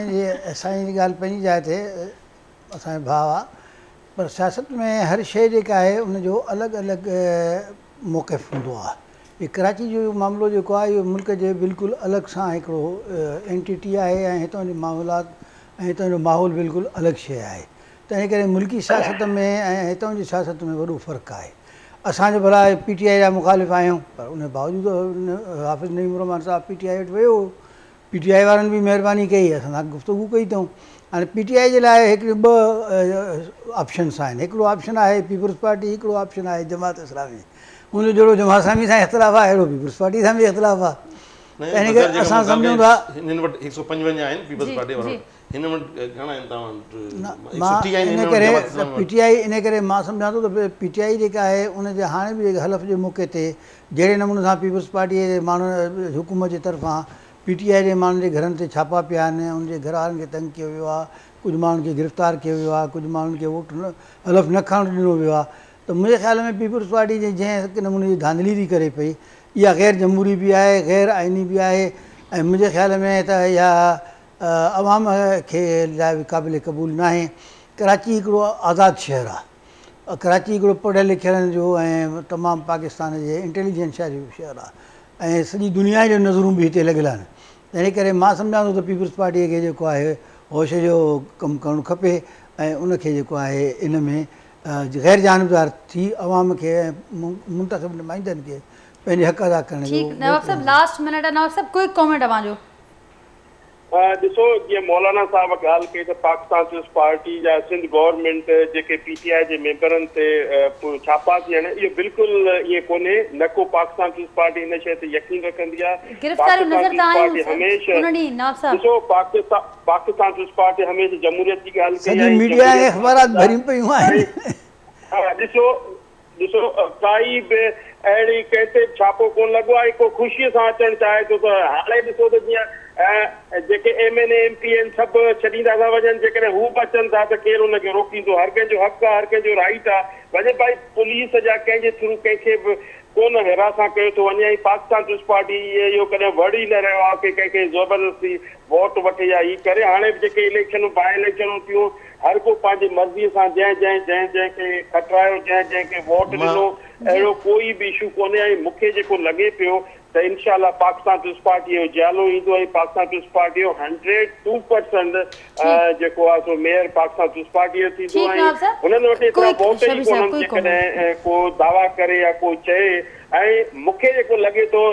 की असांजी ॻाल्हि पंहिंजी जाइ ते असांजो भाउ आहे, पर सियासत में हर शइ जेका आहे उनजो अलॻि अलॻि मौक़िफ़ हूंदो आहे। ये कराची जो मामिलो जेको आहे इहो मुल्क जे बिल्कुलु अलॻि सां हिकिड़ो एंटिटी आहे ऐं हितां जो माहौलात ऐं हितां जो माहौल बिल्कुलु अलॻि शइ आहे। तंहिं करे मुल्की सियासत में ऐं हितां जी सियासत में वॾो फ़र्क़ु आहे। असांजो भला PTI जा मुखालिफ़ आहियूं, पर उन बावजूदि हाफ़िज़ नईम रहमान साहब PTI वटि वियो, PTI वारनि बि महिरबानी कई, असां सां गुफ़्तगू कई अथऊं। हाणे PTI जे लाइ हिकिड़े 2 ऑप्शन्स आहिनि, हिकिड़ो ऑप्शन आहे पीपल्स पार्टी, हिकिड़ो ऑप्शन आहे जमात इस्लामी। उन जहिड़ो जमात इस्लामी सां इख़्तिलाफ़ आहे अहिड़ो पीपल्स पार्टी सां बि इख़्तिलाफ़ आहे। इन करे असां सम्झूं था हिननि वटि 155 आहिनि पीपल्स पार्टी वारा, हिन वटि घणा आहिनि तव्हां वटि? मां इन करे PTI इन करे मां सम्झां थो त PTI जेका आहे उनजे हाणे बि हलफ़ जे मौक़े ते जहिड़े नमूने सां पीपल्स पार्टीअ जे माण्हुनि हुकूमत जे तरफ़ां PTI जे माण्हुनि जे घरनि ते छापा पिया आहिनि, उनजे घर वारनि खे तंग कयो वियो आहे, कुझु माण्हुनि खे गिरफ़्तार कयो वियो आहे, कुझु माण्हुनि खे वोट हलफ़ न खणणु ॾिनो वियो आहे। त मुंहिंजे ख़्याल में पीपल्स पार्टी जे जंहिं नमूने जी धांधली थी करे पई इहा ग़ैर जमहूरी बि आहे, ग़ैर आइनी बि आहे ऐं मुंहिंजे ख़्याल में त इहा अवाम खे लाइ बि क़ाबिल क़बूल न आहे। कराची हिकिड़ो आज़ादु शहरु आहे, कराची हिकिड़ो पढ़ियल लिखियल जो ऐं तमामु पाकिस्तान जे इंटेलिजेंस जो शहरु आहे ऐं सॼी दुनिया जो नज़रूं बि हिते लॻियल आहिनि तंहिं करे मां सम्झां थो त पीपुल्स पार्टीअ खे जेको आहे होश जो कमु करणु खपे ऐं उनखे जेको आहे इन में गैर जानबदार थी अवाम खे ऐं मुंतख़ब नुमाइंदनि खे पंहिंजे हक़ अदा करण जो ठीक नवाब साहब लास्ट मिनट नवाब साहब क्विक कमेंट तव्हांजो ॾिसो जीअं मौलाना साहब ॻाल्हि कई त पाकिस्तान पीपुल्स पार्टी जा सिंध गवर्नमेंट जेके PTI जे मेंबरनि ते छापा थी आहिनि इहो बिल्कुलु ईअं कोन्हे न को पाकिस्तान पीपुल्स पार्टी इन शइ ते यकीन रखंदी आहे गिरफ़्तारियूं नज़र त आयूं हमेशह उन ॾींहुं नवाब साहब ॾिसो पाकिस्तान पीपुल्स पार्टी हमेशह जमहूरियत जी ॻाल्हि कई सॼी मीडिया ऐं अख़बारात भरियूं पियूं आहिनि ॾिसो काई बि अहिड़ी कंहिं ते छापो कोन लॻो आहे को ख़ुशीअ सां अचणु चाहे थो त हाणे ॾिसो त जीअं जेके MNA MP आहिनि सभु छॾींदा था वञनि जेकॾहिं हू बि अचनि था त केरु हुनखे रोकींदो हर कंहिंजो हक़ु आहे हर कंहिंजो राइट आहे वञे भाई पुलिस जा कंहिंजे थ्रू कंहिंखे बि कोन हिरासा कयो थो वञे ऐं पाकिस्तान पीपुल्स पार्टी इहो कॾहिं वड़ी न रहियो आहे की कंहिंखे ज़बरदस्ती वोट वठे या हीअ करे हाणे बि जेके इलेक्शनूं बाए इलेक्शनूं थियूं हर को पंहिंजी मर्ज़ीअ सां जंहिंखे खटरायो जंहिंखे वोट ॾिनो अहिड़ो कोई बि इशू कोन्हे ऐं मूंखे जेको लॻे पियो त इनशाला पाकिस्तान पीपुल्स पार्टी जो जियालो ईंदो ऐं पाकिस्तान पीपुल्स पार्टी जो 102% जेको आहे सो मेयर पाकिस्तान पीपुल्स पार्टी जो थींदो ऐं हुननि वटि एतिरा वोट ई कोन्हनि जेकॾहिं को दावा करे या को चए ऐं मूंखे जेको लॻे थो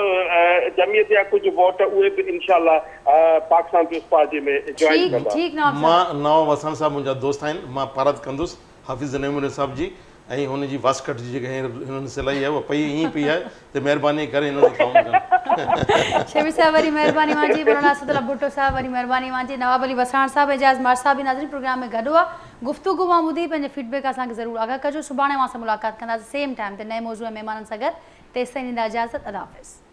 जमीयत जा कुझु वोट उहे बि इनशाला पाकिस्तान पीपुल्स पार्टी में जॉइन कंदा मां नवाब हसन साहब मुंहिंजा दोस्त आहिनि मां पारत कंदुसि हाफ़िज़ नईमुद्दीन साहब जी ऐं हुनजी वास्कट जी जेका हिननि सिलाई आहे उहा पई ईअं पई आहे त महिरबानी करे हिननि काउंट कनि शबीर साहब वरी महिरबानी मुंहिंजी मौलाना असदुल्ला भुट्टो साहब वरी महिरबानी मुंहिंजी नवाब अली वसाण साहब एजाज़ मार साहब बि नाज़रीन प्रोग्राम में गॾु आहे गुफ़्तगू मां ॿुधी पंहिंजे फीडबैक असांखे ज़रूरु आगाह कजो सुभाणे मां सां मुलाक़ात कंदासीं सेम टाइम ते नए मौज़ूअ महिमाननि सां गॾु तेसिताईं ॾींदा इजाज़त अल्लाह हाफ़िज़